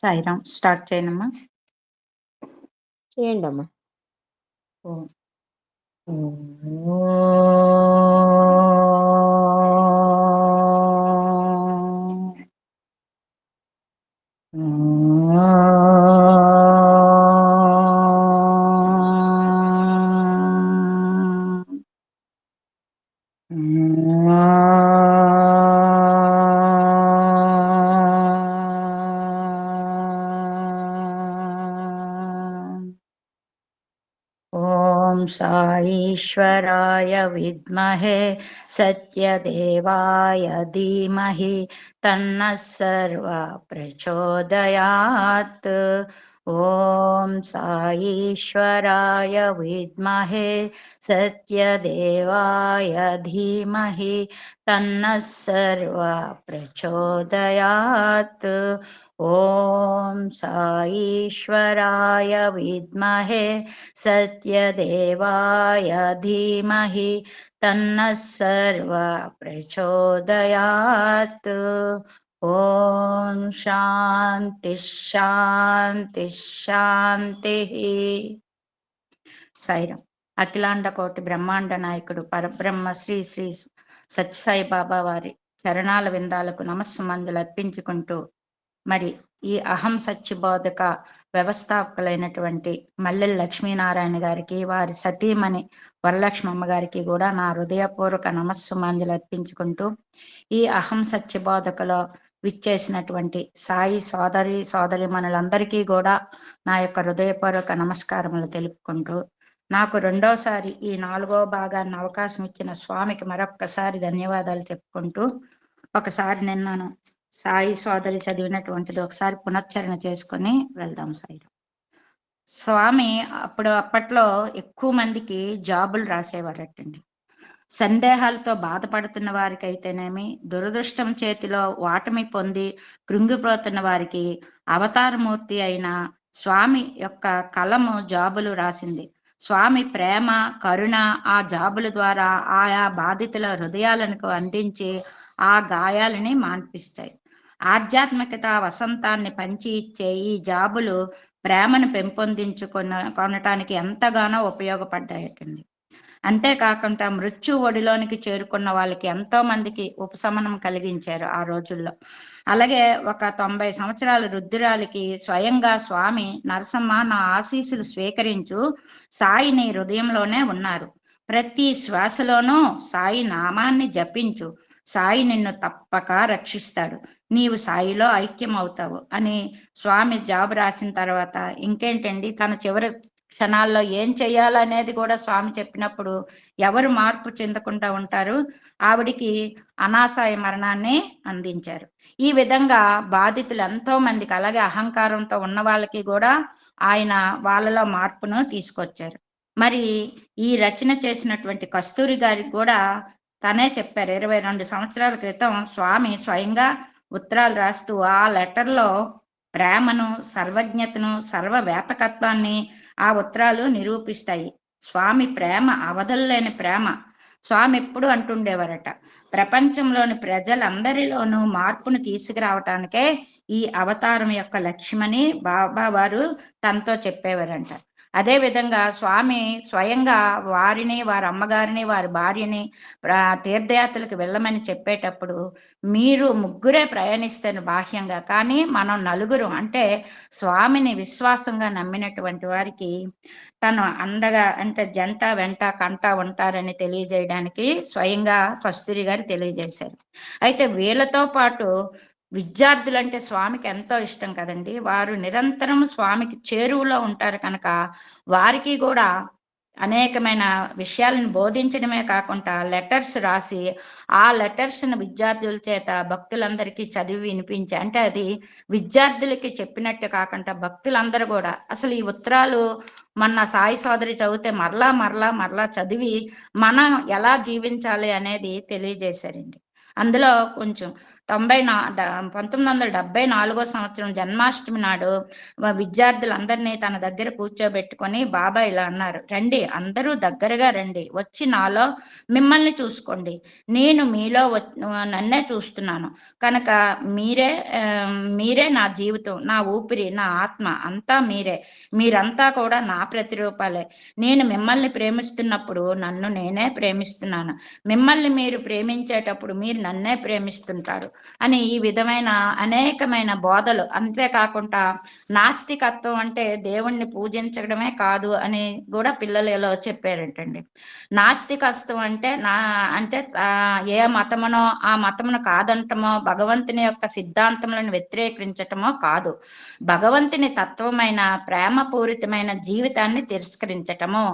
Sairam. Start చేయనమ్మా. చేయండమ్మా. ఓం. ఓం సాईश्वराय विद्महे सत्यदेवाय धीमहि तन्नः सर्वः प्रचोदयात्। ఓం సాईश्वराय विद्महे सत्यदेवाय धीमहि तन्नः सर्वः प्रचोदयात्। ఓం సాईश्वराय विद्महे सत्यदेवाय धीमहि तन्नः सर्वः प्रचोदयात्। ఓం శాంతి శాంతి శాంతి. సాయిరాం. అఖిలాండ కోటి బ్రహ్మాండ నాయకుడు పరబ్రహ్మ శ్రీ శ్రీ సత్యసాయి బాబా వారి చరణాల విందాలకు నమస్సుమంజలు అర్పించుకుంటూ, మరి ఈ అహం సత్యబోధక వ్యవస్థాపకులైనటువంటి మల్లెల లక్ష్మీనారాయణ గారికి, వారి సతీమణి వరలక్ష్మమ్మ గారికి కూడా నా హృదయపూర్వక నమస్సుమంజలు అర్పించుకుంటూ, ఈ అహం సత్యబోధకలో విచ్చేసినటువంటి సాయి సోదరిమణులందరికీ కూడా నా యొక్క హృదయపూర్వక నమస్కారములు తెలుపుకుంటూ, నాకు రెండోసారి ఈ 4వ భాగాన్ని అవకాశం ఇచ్చిన స్వామికి మరొక్కసారి ధన్యవాదాలు చెప్పుకుంటూ, ఒకసారి నిన్నను సాయి సోదరి చదివినటువంటిది ఒకసారి పునశ్చరణ చేసుకొని వెళ్దాం. సాయి స్వామి అప్పట్లో ఎక్కువ మందికి జాబులు రాసేవారటండి. సందేహాలతో బాధపడుతున్న వారికి అయితేనేమి, దురదృష్టం చేతిలో వాటమి పొంది కృంగిపోతున్న వారికి అవతారమూర్తి అయిన స్వామి యొక్క కలము జాబులు రాసింది. స్వామి ప్రేమ కరుణ ఆ జాబుల ద్వారా ఆయా బాధితుల హృదయాలకు అందించి ఆ గాయాలని మాన్పిస్తాయి. ఆధ్యాత్మికత వసంతాన్ని పంచి ఇచ్చే ఈ జాబులు ప్రేమను కొనటానికి ఎంతగానో ఉపయోగపడ్డాయటండి. అంతేకాకుండా మృత్యు ఒడిలోనికి చేరుకున్న వాళ్ళకి ఎంతో మందికి ఉపశమనం కలిగించారు ఆ రోజుల్లో. అలాగే ఒక 90 సంవత్సరాల వృద్ధురాలికి స్వయంగా స్వామి నరసమ్మ నా ఆశీస్సులు స్వీకరించు, సాయి నీ హృదయంలోనే ఉన్నారు, ప్రతి శ్వాసలోనూ సాయి నామాన్ని జపించు, సాయి నిన్ను తప్పక రక్షిస్తాడు, నీవు సాయిలో ఐక్యం అవుతావు అని స్వామి జాబు రాసిన తర్వాత ఇంకేంటండి, తన చివరి క్షణాల్లో ఏం చెయ్యాలనేది కూడా స్వామి చెప్పినప్పుడు ఎవరు మార్పు చెందకుండా ఉంటారు, ఆవిడికి అనాశయ మరణాన్ని అందించారు. ఈ విధంగా బాధితులు ఎంతో మందికి, అలాగే అహంకారంతో ఉన్న వాళ్ళకి కూడా ఆయన వాళ్ళలో మార్పును తీసుకొచ్చారు. మరి ఈ రచన చేసినటువంటి కస్తూరి గారికి కూడా తనే చెప్పారు, 22 సంవత్సరాల క్రితం స్వామి స్వయంగా ఉత్తరాలు రాస్తూ ఆ లెటర్లో ప్రేమను, సర్వజ్ఞతను, సర్వవ్యాపకత్వాన్ని ఆ ఉత్తరాలు నిరూపిస్తాయి. స్వామి ప్రేమ అవధుల్లేని ప్రేమ. స్వామి ఎప్పుడు అంటుండేవారట, ప్రపంచంలోని ప్రజలందరిలోనూ మార్పును తీసుకురావటానికే ఈ అవతారం యొక్క లక్ష్యమని బాబా వారు తనతో చెప్పేవారంట. అదే విధంగా స్వామి స్వయంగా వారిని, వారి అమ్మగారిని, వారి భార్యని తీర్థయాత్రలకు వెళ్ళమని చెప్పేటప్పుడు, మీరు ముగ్గురే ప్రయాణిస్తారు బాహ్యంగా, కానీ మనం నలుగురు, అంటే స్వామిని విశ్వాసంగా నమ్మినటువంటి వారికి తను అండగా, అంటే జంట వెంట కంట ఉంటారని తెలియజేయడానికి స్వయంగా కస్తూరి గారు తెలియజేశారు. అయితే వీళ్ళతో పాటు విద్యార్థులంటే స్వామికి ఎంతో ఇష్టం కదండి, వారు నిరంతరం స్వామికి చేరువలో ఉంటారు కనుక వారికి కూడా అనేకమైన విషయాలను బోధించడమే కాకుండా లెటర్స్ రాసి ఆ లెటర్స్ను విద్యార్థుల చేత భక్తులందరికీ చదివి వినిపించి, అంటే అది విద్యార్థులకి చెప్పినట్టు కాకుండా భక్తులందరూ కూడా అసలు ఈ ఉత్తరాలు మన సాయి సోదరి చదివితే మరలా మరలా మరలా చదివి మనం ఎలా జీవించాలి అనేది తెలియజేశారండి. అందులో కొంచెం 1974 సంవత్సరం జన్మాష్టమి నాడు విద్యార్థులందరినీ తన దగ్గర కూర్చోబెట్టుకొని బాబా ఇలా అన్నారు, రండి అందరూ దగ్గరగా రండి, వచ్చి నాలో మిమ్మల్ని చూసుకోండి, నేను మీలో నన్నే చూస్తున్నాను కనుక మీరే మీరే నా జీవితం, నా ఊపిరి, నా ఆత్మ అంతా మీరే, మీరంతా కూడా నా ప్రతిరూపాలే. నేను మిమ్మల్ని ప్రేమిస్తున్నప్పుడు నన్ను నేనే ప్రేమిస్తున్నాను, మిమ్మల్ని మీరు ప్రేమించేటప్పుడు మీరు నన్నే ప్రేమిస్తుంటారు అని ఈ విధమైన అనేకమైన బోధలు. అంతేకాకుండా నాస్తికత్వం అంటే దేవుణ్ణి పూజించడమే కాదు అని కూడా పిల్లలలో చెప్పారంటండి. నాస్తికత్వం అంటే ఏ మతమునో ఆ మతమును కాదంటమో భగవంతుని యొక్క సిద్ధాంతములను వ్యతిరేకించటమో కాదు, భగవంతుని తత్వమైన ప్రేమపూరితమైన జీవితాన్ని తిరస్కరించటము,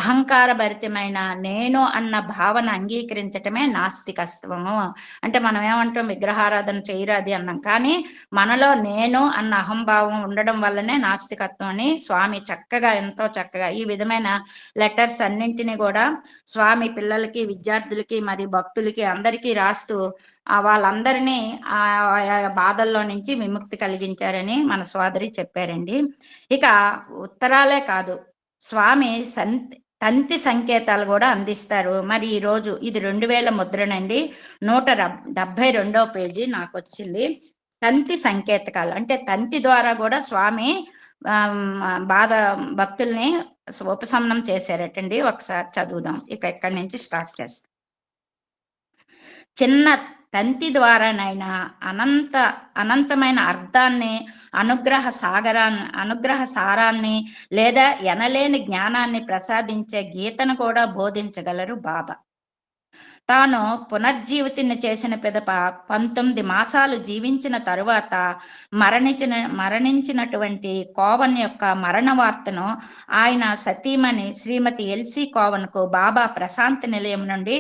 అహంకారభరితమైన నేను అన్న భావన అంగీకరించటమే నాస్తికత్వము. అంటే మనం ఏమంటాం, విగ్రహారాధన చేయరాది అన్నాం, కానీ మనలో నేను అన్న అహంభావం ఉండడం వల్లనే నాస్తికత్వం అని స్వామి చక్కగా, ఎంతో చక్కగా ఈ విధమైన లెటర్స్ అన్నింటినీ కూడా స్వామి పిల్లలకి, విద్యార్థులకి, మరి భక్తులకి అందరికీ రాస్తూ వాళ్ళందరినీ ఆ బాధల్లో నుంచి విముక్తి కలిగించారని మన సోదరి చెప్పారండి. ఇక ఉత్తరాలే కాదు, స్వామి తంతి సంకేతాలు కూడా అందిస్తారు. మరి ఈరోజు ఇది 2000 ముద్రణండి, 172వ పేజీ నాకు వచ్చింది. తంతి సంకేతకాలు అంటే తంతి ద్వారా కూడా స్వామి బాధ భక్తుల్ని ఉపశమనం చేశారటండి. ఒకసారి చదువుదాం, ఇక ఎక్కడి నుంచి స్టార్ట్ చేస్తాం. చిన్న తంతి ద్వారానైనా అనంతమైన అర్థాన్ని, అనుగ్రహ సారాన్ని లేదా ఎనలేని జ్ఞానాన్ని ప్రసాదించే గీతను కూడా బోధించగలరు బాబా. తాను పునర్జీవితిని చేసిన పిదప 19 మాసాలు జీవించిన తరువాత మరణించినటువంటి కోవన్ యొక్క మరణ వార్తను ఆయన సతీమణి శ్రీమతి ఎల్సీ కోవన్కు బాబా ప్రశాంతి నిలయం నుండి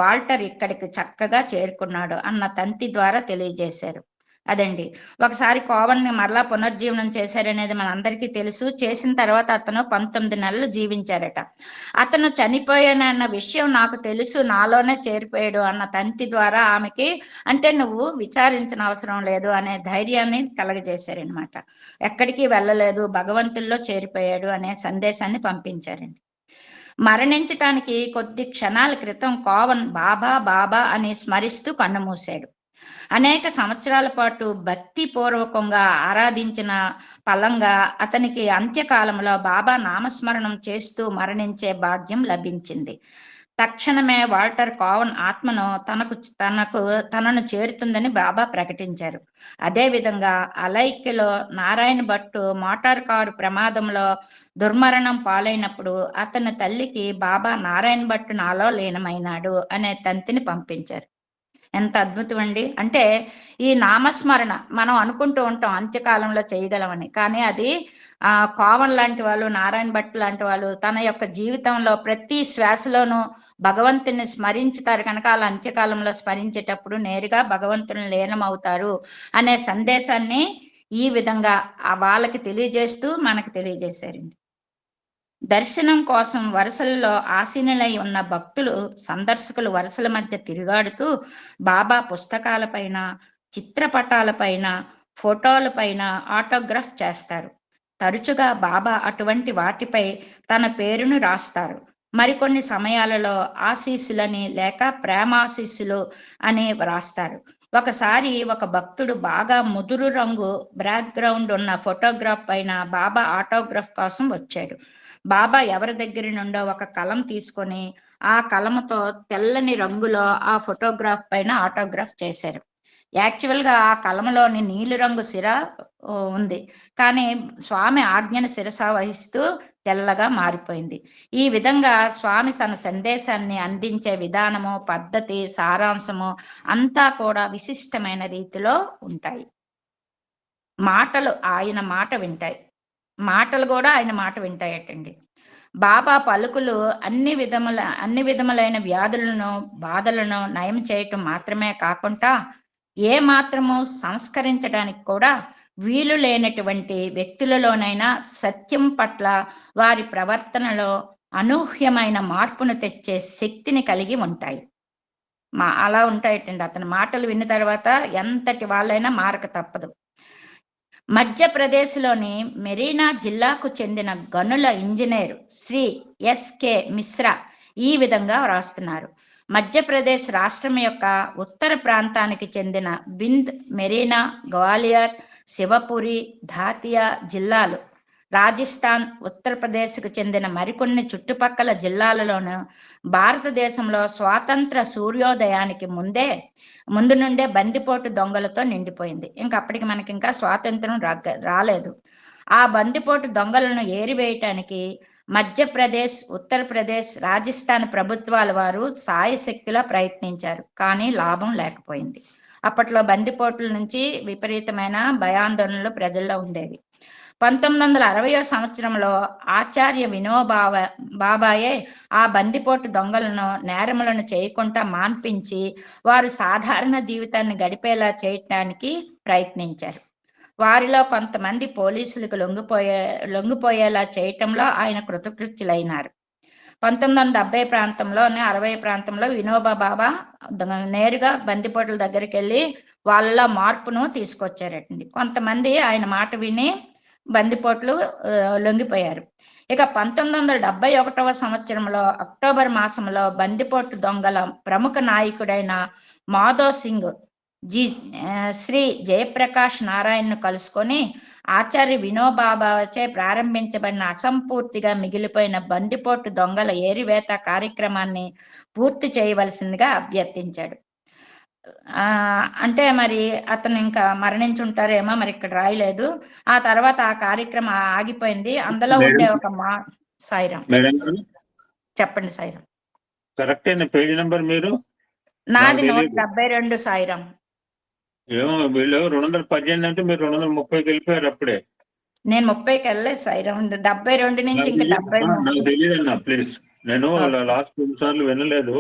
వాల్టర్ ఇక్కడికి చక్కగా చేరుకున్నాడు అన్న తంతి ద్వారా తెలియజేశారు. అదండి, ఒకసారి కోవన్ని మరలా పునర్జీవనం చేశారనేది మనందరికీ తెలుసు. చేసిన తర్వాత అతను 19 నెలలు జీవించారట. అతను చనిపోయానన్న విషయం నాకు తెలుసు, నాలోనే చేరిపోయాడు అన్న తంతి ద్వారా ఆమెకి, అంటే నువ్వు విచారించిన అవసరం లేదు అనే ధైర్యాన్ని కలగజేశారనమాట. ఎక్కడికి వెళ్ళలేదు, భగవంతుల్లో చేరిపోయాడు అనే సందేశాన్ని పంపించారండి. మరణించటానికి కొద్ది క్షణాల క్రితం కోవన్ బాబా బాబా అని స్మరిస్తూ కన్నుమూశాడు. అనేక సంవత్సరాల పాటు భక్తి పూర్వకంగా ఆరాధించిన ఫలంగా అతనికి అంత్యకాలంలో బాబా నామస్మరణం చేస్తూ మరణించే భాగ్యం లభించింది. తక్షణమే వాల్టర్ కోవన్ ఆత్మను తనను చేరుతుందని బాబా ప్రకటించారు. అదేవిధంగా అలైక్యలో నారాయణ భట్టు మోటార్ కారు ప్రమాదంలో దుర్మరణం పాలైనప్పుడు అతని తల్లికి బాబా నారాయణ భట్టు నాలో లీనమైనాడు అనే తంతిని పంపించారు. ఎంత అద్భుతం అండి. అంటే ఈ నామస్మరణ మనం అనుకుంటూ ఉంటాం అంత్యకాలంలో చేయగలమని, కానీ అది కోవన్ లాంటి వాళ్ళు, నారాయణ భట్ లాంటి వాళ్ళు తన యొక్క జీవితంలో ప్రతి శ్వాసలోనూ భగవంతుని స్మరించుతారు కనుక వాళ్ళ అంత్యకాలంలో స్మరించేటప్పుడు నేరుగా భగవంతుని లీనమవుతారు అనే సందేశాన్ని ఈ విధంగా వాళ్ళకి తెలియజేస్తూ మనకు తెలియజేశారండి. దర్శనం కోసం వరుసల్లో ఆసీనులై ఉన్న భక్తులు, సందర్శకులు వరుసల మధ్య తిరుగాడుతూ బాబా పుస్తకాలపైన, చిత్రపటాలపైన, ఫోటోలపైన ఆటోగ్రాఫ్ చేస్తారు. తరచుగా బాబా అటువంటి వాటిపై తన పేరును రాస్తారు. మరికొన్ని సమయాలలో ఆశీస్సులని లేక ప్రేమాశీస్సులు అని వ్రాస్తారు. ఒకసారి ఒక భక్తుడు బాగా ముదురు రంగు బ్యాక్గ్రౌండ్ ఉన్న ఫోటోగ్రాఫ్ పైన బాబా ఆటోగ్రాఫ్ కోసం వచ్చాడు. బాబా ఎవరి దగ్గర నుండో ఒక కలం తీసుకొని ఆ కలముతో తెల్లని రంగులో ఆ ఫోటోగ్రాఫ్ పైన ఆటోగ్రాఫ్ చేశారు. యాక్చువల్గా ఆ కలములోని నీలిరంగు సిర ఉంది, కానీ స్వామి ఆజ్ఞను శిరస వహిస్తూ తెల్లగా మారిపోయింది. ఈ విధంగా స్వామి తన సందేశాన్ని అందించే విధానము, పద్ధతి, సారాంశము అంతా కూడా విశిష్టమైన రీతిలో ఉంటాయి. మాటలు ఆయన మాటలు కూడా ఆయన మాట వింటాయటండి. బాబా పలుకులు అన్ని విధములైన వ్యాధులను, బాధలను నయం చేయటం మాత్రమే కాకుండా ఏ మాత్రము సంస్కరించడానికి కూడా వీలు లేనటువంటి వ్యక్తులలోనైనా సత్యం పట్ల వారి ప్రవర్తనలో అనూహ్యమైన మార్పును తెచ్చే శక్తిని కలిగి ఉంటాయి. అలా ఉంటాయటండి. అతని మాటలు విన్న తర్వాత ఎంతటి వాళ్ళైనా మారక తప్పదు. మధ్యప్రదేశ్లోని మెరీనా జిల్లాకు చెందిన గనుల ఇంజనీర్ శ్రీ ఎస్కే మిశ్రా ఈ విధంగా వ్రాస్తున్నారు. మధ్యప్రదేశ్ రాష్ట్రం యొక్క ఉత్తర ప్రాంతానికి చెందిన బింద్, మెరీనా, గ్వాలియర్, శివపురి, ధాతియా జిల్లాలు, రాజస్థాన్, ఉత్తరప్రదేశ్కు చెందిన మరికొన్ని చుట్టుపక్కల జిల్లాలలోనూ భారతదేశంలో స్వాతంత్ర సూర్యోదయానికి ముందు నుండే బందిపోటు దొంగలతో నిండిపోయింది. అప్పటికి మనకి ఇంకా స్వాతంత్రం రాలేదు. ఆ బందిపోటు దొంగలను ఏరివేయటానికి మధ్యప్రదేశ్, ఉత్తరప్రదేశ్, రాజస్థాన్ ప్రభుత్వాల వారు సాయశక్తిలా ప్రయత్నించారు, కానీ లాభం లేకపోయింది. అప్పట్లో బందిపోట్ల నుంచి విపరీతమైన భయాందోళనలు ప్రజల్లో ఉండేవి. 1960వ సంవత్సరంలో ఆచార్య బాబాయే ఆ బందిపోటు దొంగలను నేరములను చేయకుండా మాన్పించి వారు సాధారణ జీవితాన్ని గడిపేలా చేయటానికి ప్రయత్నించారు. వారిలో కొంతమంది పోలీసులకు లొంగిపోయేలా చేయటంలో ఆయన కృతకృత్యులైనారు. 1970 ప్రాంతంలోనే 60 ప్రాంతంలో వినోబా బాబా నేరుగా బందిపోట్ల దగ్గరికి వెళ్ళి వాళ్ళలో మార్పును తీసుకొచ్చారటండి. కొంతమంది ఆయన మాట విని బందిపోట్లు లొంగిపోయారు. ఇక 1971వ సంవత్సరంలో అక్టోబర్ మాసంలో బందిపోటు దొంగల ప్రముఖ నాయకుడైన మాధవ్ సింగ్ శ్రీ జయప్రకాష్ నారాయణను కలుసుకొని ఆచార్య వినోబాబాచే ప్రారంభించబడిన అసంపూర్తిగా మిగిలిపోయిన బందిపోటు దొంగల ఏరివేత కార్యక్రమాన్ని పూర్తి చేయవలసిందిగా అభ్యర్థించాడు. అంటే మరి అతను ఇంకా మరణించుంటారేమో, మరి ఇక్కడ రాయలేదు. ఆ తర్వాత ఆ కార్యక్రమం ఆగిపోయింది. అందులో ఉండే ఒక సాయిరాం చెప్పండి. సాయిరాం కరెక్ట్ పేజీ నెంబర్ మీరు? నాది 172 సాయిరాం. ఏమో వీళ్ళు 218 అంటే మీరు 230కి వెళ్ళిపోయారు అప్పుడే. నేను 30కి వెళ్ళలేదు సాయిరాం. 72 నుంచి ఇంకా 73. నాకు తెలియదు అన్న, ప్లీజ్. నేను లాస్ట్ 2 సార్లు వినలేదు.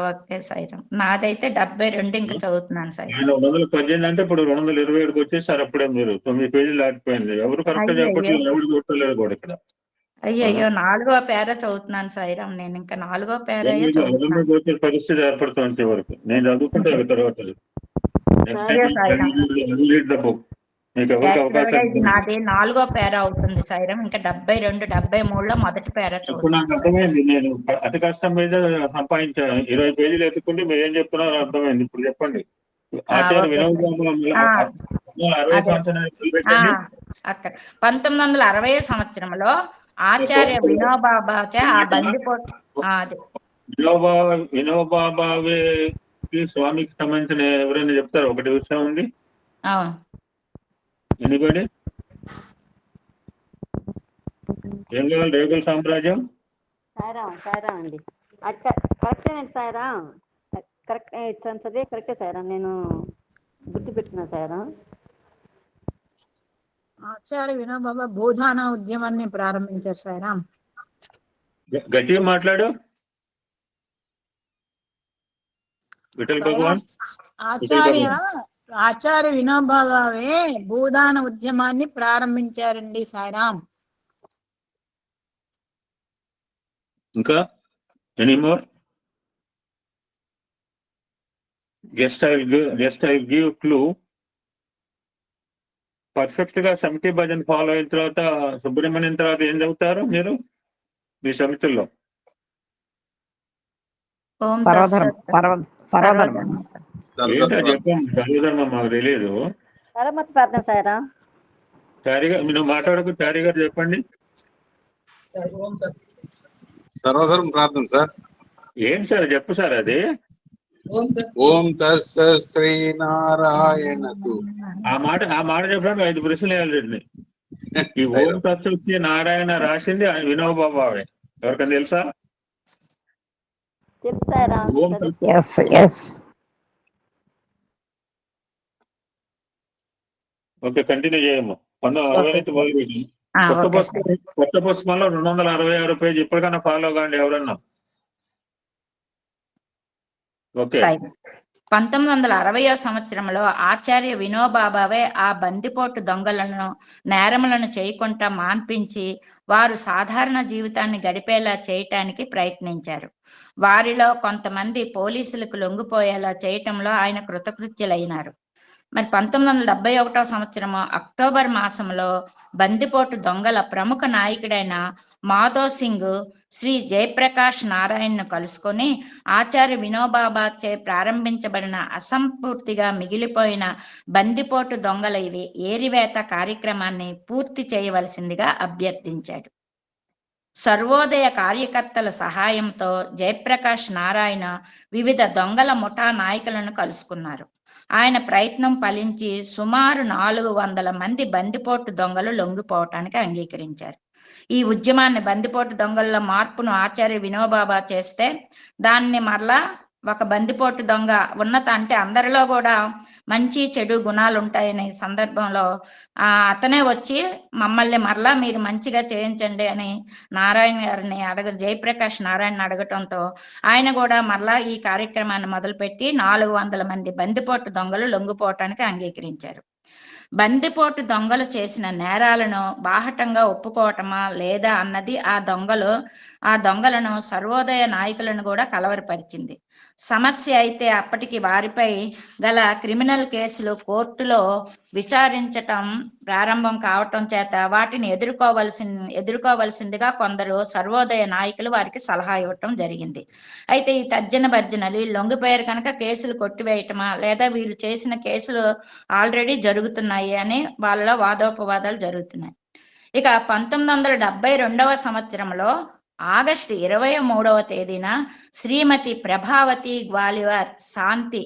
ఓకే సాయిరాం. నాదైతే 72 ఇంకా చదువుతున్నాను సార్. 218 అంటే ఇప్పుడు 227కి వచ్చేసారు. అప్పుడే మీరు 9 పేజీలు దాటిపోయింది. ఎవరు కరెక్ట్ చెప్పట్లేదు, ఎవరు కొట్టలేదు కూడా ఇక్కడ. అయ్యో 4వ పేరా చదువుతున్నాను సాయిరాం. నేను ఇంకా 4వ పేరా పరిస్థితి ఏర్పడుతుంది వరకు. నేను చదువుకుంటే తర్వాత నాది 4వ పేరా అవుతుంది సాయిరాం. ఇంకా 72, 73లో మొదటి పేరా చదువుతున్నాను. నాకు అర్థమైంది. నేను అతి కష్టం మీద సంపాదించాను. 20 పేజీలు ఎత్తుకుంటే మీరు ఏం చెప్తున్నారో అర్థమైంది. ఇప్పుడు చెప్పండి. ఆచార్య వినోబా అక్కడ 1960 సంవత్సరంలో ఆచార్య వినోబాబాచే ఆ బందిపోటు వినోబాబాకి స్వామికి సంబంధించిన ఎవరైనా చెప్తారు? ఒకటి విషయం ఉంది. అవును. ఎనిబడి ఏం కావాలి? రేగుల సామ్రాజ్యం అండి. కరెక్టేనండి సాయిరాం. కరెక్ట్ చదివే కరెక్టే సాయిరాం. నేను గుర్తు పెట్టుకున్నా సాయిరాం. ఆచార్య వినోబాబా బోధాన ఉద్యమాన్ని ప్రారంభించారు సాయిరాం. గట్టిగా మాట్లాడు. ఆచార్య వినోబాబావే బోధాన ఉద్యమాన్ని ప్రారంభించారండి సాయిరాం. ఇంకా anymore? Just I give clue. Perfect గా సమితి భజన్ ఫాలో అయిన తర్వాత సుబ్రహ్మణ్యం తర్వాత ఏం చదువుతారు మీరు మీ సమితుల్లో? చెప్పండి. సర్వధర్మం మాకు తెలియదు. మీరు మాట్లాడకు. చారి గారు చెప్పండి. సర్వధర్మ ప్రార్థన సార్. ఏంటి సార్ చెప్పు సార్. అది ఓం తస్స శ్రీనారాయణతు. ఆ మాట చెప్పడానికి 5 ప్రశ్నలు వేయాలి. ఈ ఓం తస్స శ్రీ నారాయణ రాసింది వినోబాబావే. ఎవరికైనా తెలుసా? ఓకే, కంటిన్యూ చేయము. 1960 నుంచి మొదలుపెట్టి కొత్త పుస్తకంలో 266 పేజీ. ఇప్పటికన్నా ఫాలో కాండి ఎవరన్నా. 1960వ సంవత్సరంలో ఆచార్య వినోబాబావే ఆ బందిపోటు దొంగలను నేరములను చేయకుండా మాన్పించి వారు సాధారణ జీవితాన్ని గడిపేలా చేయటానికి ప్రయత్నించారు. వారిలో కొంతమంది పోలీసులకు లొంగిపోయేలా చేయటంలో ఆయన కృతకృత్యులైనారు. మరి 1971 సంవత్సరము అక్టోబర్ మాసంలో బందిపోటు దొంగల ప్రముఖ నాయకుడైన మాధవ్ సింగ్ శ్రీ జయప్రకాష్ నారాయణ్ను కలుసుకొని ఆచార్య వినోబాబా చే ప్రారంభించబడిన అసంపూర్తిగా మిగిలిపోయిన బందిపోటు దొంగల ఏరివేత కార్యక్రమాన్ని పూర్తి చేయవలసిందిగా అభ్యర్థించాడు. సర్వోదయ కార్యకర్తల సహాయంతో జయప్రకాష్ నారాయణ వివిధ దొంగల ముఠా నాయకులను కలుసుకున్నారు. ఆయన ప్రయత్నం ఫలించి సుమారు 400 మంది బందిపోటు దొంగలు లొంగిపోవటానికి అంగీకరించారు. ఈ ఉద్యమాన్ని బందిపోటు దొంగల మార్పును ఆచార్య వినోబాబా చేస్తే దాన్ని మరలా ఒక బందిపోటు దొంగ ఉన్నత అంటే అందరిలో కూడా మంచి చెడు గుణాలు ఉంటాయనే సందర్భంలో అతనే వచ్చి మమ్మల్ని మరలా మీరు మంచిగా చేయించండి అని నారాయణ గారిని జయప్రకాష్ నారాయణ అడగటంతో ఆయన కూడా మరలా ఈ కార్యక్రమాన్ని మొదలుపెట్టి 400 మంది బందిపోటు దొంగలు లొంగిపోవటానికి అంగీకరించారు. బందిపోటు దొంగలు చేసిన నేరాలను బాహటంగా ఒప్పుకోవటమా లేదా అన్నది ఆ దొంగలను సర్వోదయ నాయకులను కూడా కలవరపరిచింది. సమస్య అయితే అప్పటికి వారిపై గల క్రిమినల్ కేసులు కోర్టులో విచారించటం ప్రారంభం కావటం చేత వాటిని ఎదుర్కోవలసిందిగా కొందరు సర్వోదయ నాయకులు వారికి సలహా ఇవ్వటం జరిగింది. అయితే ఈ తర్జన భర్జనలు వీళ్ళు లొంగిపోయారు కనుక కేసులు కొట్టివేయటమా లేదా వీళ్ళు చేసిన కేసులు ఆల్రెడీ జరుగుతున్నాయి అని వాళ్ళలో వాదోపవాదాలు జరుగుతున్నాయి. ఇక 1972 సంవత్సరంలో ఆగస్టు 23వ తేదీన శ్రీమతి ప్రభావతి గ్వాలివార్ శాంతి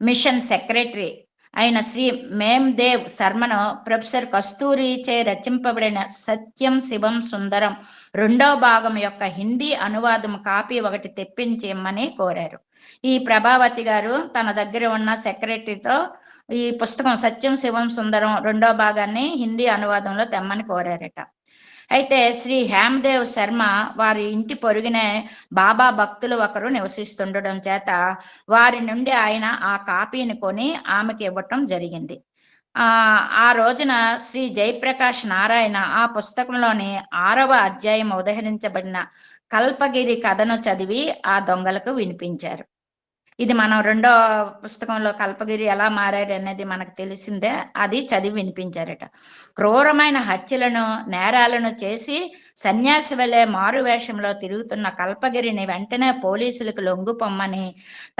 మిషన్ సెక్రటరీ అయిన శ్రీ మేమ్దేవ్ శర్మను ప్రొఫెసర్ కస్తూరి చే రచింపబడిన సత్యం శివం సుందరం 2వ భాగం యొక్క హిందీ అనువాదం కాపీ ఒకటి తెప్పించమని కోరారు. ఈ ప్రభావతి గారు తన దగ్గర ఉన్న సెక్రటరీతో ఈ పుస్తకం సత్యం శివం సుందరం 2వ భాగాన్ని హిందీ అనువాదంలో తెమ్మని కోరారట. అయితే శ్రీ హేమదేవ్ శర్మ వారి ఇంటి పొరుగునే బాబా భక్తులు ఒకరు నివసిస్తుండడం చేత వారి నుండి ఆయన ఆ కాపీని కొని ఆమెకి ఇవ్వటం జరిగింది. ఆ రోజున శ్రీ జయప్రకాష్ నారాయణ ఆ పుస్తకంలోని 6వ అధ్యాయం ఉదహరించబడిన కల్పగిరి కథను చదివి ఆ దొంగలకు వినిపించారు. ఇది మనం 2వ పుస్తకంలో కల్పగిరి ఎలా మారాడు అనేది మనకు తెలిసిందే. అది చదివి వినిపించారట. క్రూరమైన హత్యలను నేరాలను చేసి సన్యాసి వలె మారు వేషంలో తిరుగుతున్న కల్పగిరిని వెంటనే పోలీసులకు లొంగిపోమ్మని,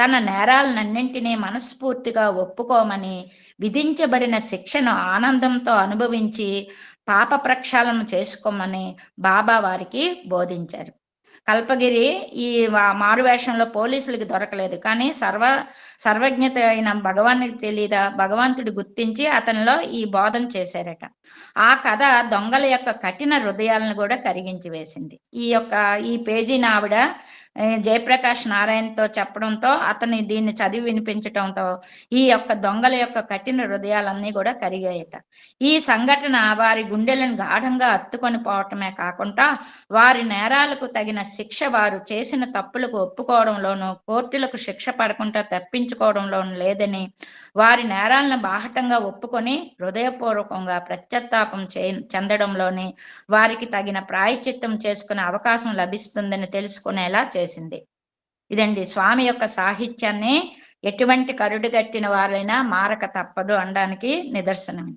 తన నేరాలన్నింటినీ మనస్ఫూర్తిగా ఒప్పుకోమని, విధించబడిన శిక్షను ఆనందంతో అనుభవించి పాప ప్రక్షాళన చేసుకోమని బాబా వారికి బోధించారు. కల్పగిరి ఈ మారువేషంలో పోలీసులకి దొరకలేదు, కానీ సర్వజ్ఞత అయిన భగవానుడికి తెలియదా, భగవంతుడు గుర్తించి అతనిలో ఈ బోధన చేశారట. ఆ కథ దొంగల యొక్క కఠిన హృదయాలను కూడా కరిగించి వేసింది. ఈ పేజీని ఆవిడ జయప్రకాష్ నారాయణతో చెప్పడంతో అతని దీన్ని చదివి వినిపించడంతో ఈ యొక్క దొంగల యొక్క కఠిన హృదయాలన్నీ కూడా కరిగాయట. ఈ సంఘటన వారి గుండెలను గాఢంగా అత్తుకొని పోవటమే కాకుండా వారి నేరాలకు తగిన శిక్ష, వారు చేసిన తప్పులకు ఒప్పుకోవడంలోనూ కోర్టులకు శిక్ష పడకుండా తప్పించుకోవడంలోనూ లేదని, వారి నేరాలను బాహటంగా ఒప్పుకొని హృదయపూర్వకంగా ప్రత్యత్తాపం చెందడంలోని వారికి తగిన ప్రాయశ్చిత్తం చేసుకునే అవకాశం లభిస్తుందని తెలుసుకునేలా చేసింది. ఇదండి స్వామి యొక్క సాహిత్యాన్ని ఎటువంటి కరుడుగట్టిన వారైనా మారక తప్పదు అనడానికి నిదర్శనం.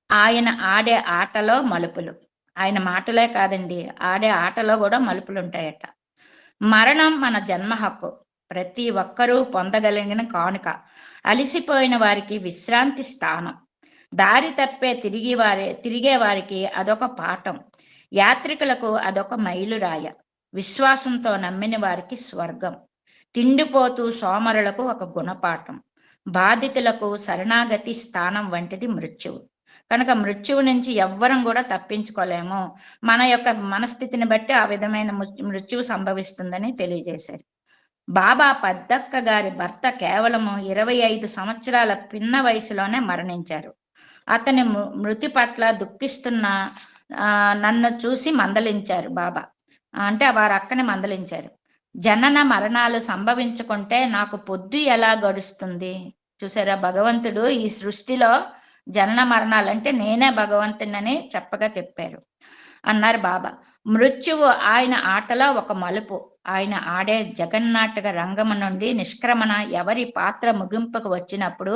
ఆయన ఆడే ఆటలో మలుపులు, ఆయన మాటలే కాదండి, ఆడే ఆటలో కూడా మలుపులు ఉంటాయట. మరణం మన జన్మ హక్కు, ప్రతి ఒక్కరూ పొందగలిగిన కానుక, అలిసిపోయిన వారికి విశ్రాంతి స్థానం, దారి తప్పే తిరిగే వారికి అదొక పాఠం, యాత్రికులకు అదొక మైలురాయ, విశ్వాసంతో నమ్మిన వారికి స్వర్గం, తిండిపోతూ సోమరులకు ఒక గుణపాఠం, బాధితులకు శరణాగతి స్థానం వంటిది మృత్యువు. కనుక మృత్యువు నుంచి ఎవ్వరం కూడా తప్పించుకోలేము. మన యొక్క మనస్థితిని బట్టి ఆ విధమైన మృత్యువు సంభవిస్తుందని తెలియజేశారు. బాబా పద్దక్క గారి భర్త కేవలము 25 సంవత్సరాల పిన్న వయసులోనే మరణించారు. అతని మృతి పట్ల దుఃఖిస్తున్న నన్ను చూసి మందలించారు బాబా, అంటే వారి అక్కని మందలించారు. జనన మరణాలు సంభవించుకుంటే నాకు పొద్దు ఎలా గడుస్తుంది? చూసారా, భగవంతుడు ఈ సృష్టిలో జనన మరణాలంటే నేనే భగవంతునని చెప్పారు అన్నారు బాబా. మృత్యువు ఆయన ఆటలో ఒక మలుపు. ఆయన ఆడే జగన్నాటక రంగము నుండి నిష్క్రమణ ఎవరి పాత్ర ముగింపుకు వచ్చినప్పుడు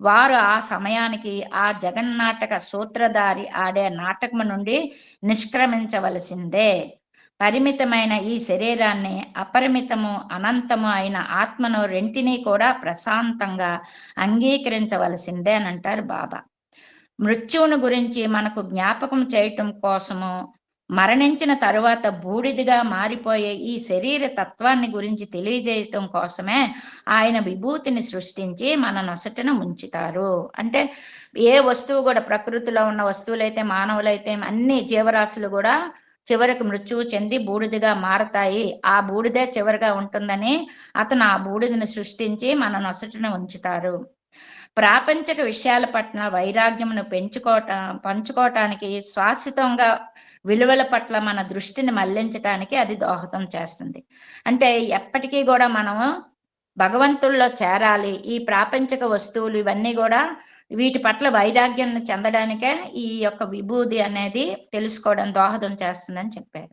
వారు ఆ సమయానికి ఆ జగన్నాటక సూత్రధారి ఆడే నాటకము నుండి నిష్క్రమించవలసిందే. పరిమితమైన ఈ శరీరాన్ని అపరిమితము అనంతము అయిన ఆత్మను రెంటినీ కూడా ప్రశాంతంగా అంగీకరించవలసిందే అని అంటారు బాబా. మృత్యువును గురించి మనకు జ్ఞాపకం చేయటం కోసము మరణించిన తరువాత బూడిదిగా మారిపోయే ఈ శరీర తత్వాన్ని గురించి తెలియజేయటం కోసమే ఆయన విభూతిని సృష్టించి మన నొసటను ఉంచుతారు. అంటే ఏ వస్తువు కూడా, ప్రకృతిలో ఉన్న వస్తువులైతే మానవులైతే అన్ని జీవరాశులు కూడా చివరికి మృత్యువు చెంది బూడిదిగా మారతాయి, ఆ బూడిదే చివరిగా ఉంటుందని అతను ఆ బూడిదని సృష్టించి మన నొసటను ఉంచుతారు. ప్రాపంచిక విషయాల పట్ల వైరాగ్యమును పంచుకోవటానికి, శాశ్వతంగా విలువల పట్ల మన దృష్టిని మళ్లించటానికి అది దోహదం చేస్తుంది. అంటే ఎప్పటికీ కూడా మనము భగవంతుల్లో చేరాలి. ఈ ప్రాపంచిక వస్తువులు ఇవన్నీ కూడా వీటి పట్ల వైరాగ్యాన్ని చెందడానికే ఈ యొక్క విభూది అనేది తెలుసుకోవడం దోహదం చేస్తుందని చెప్పారు.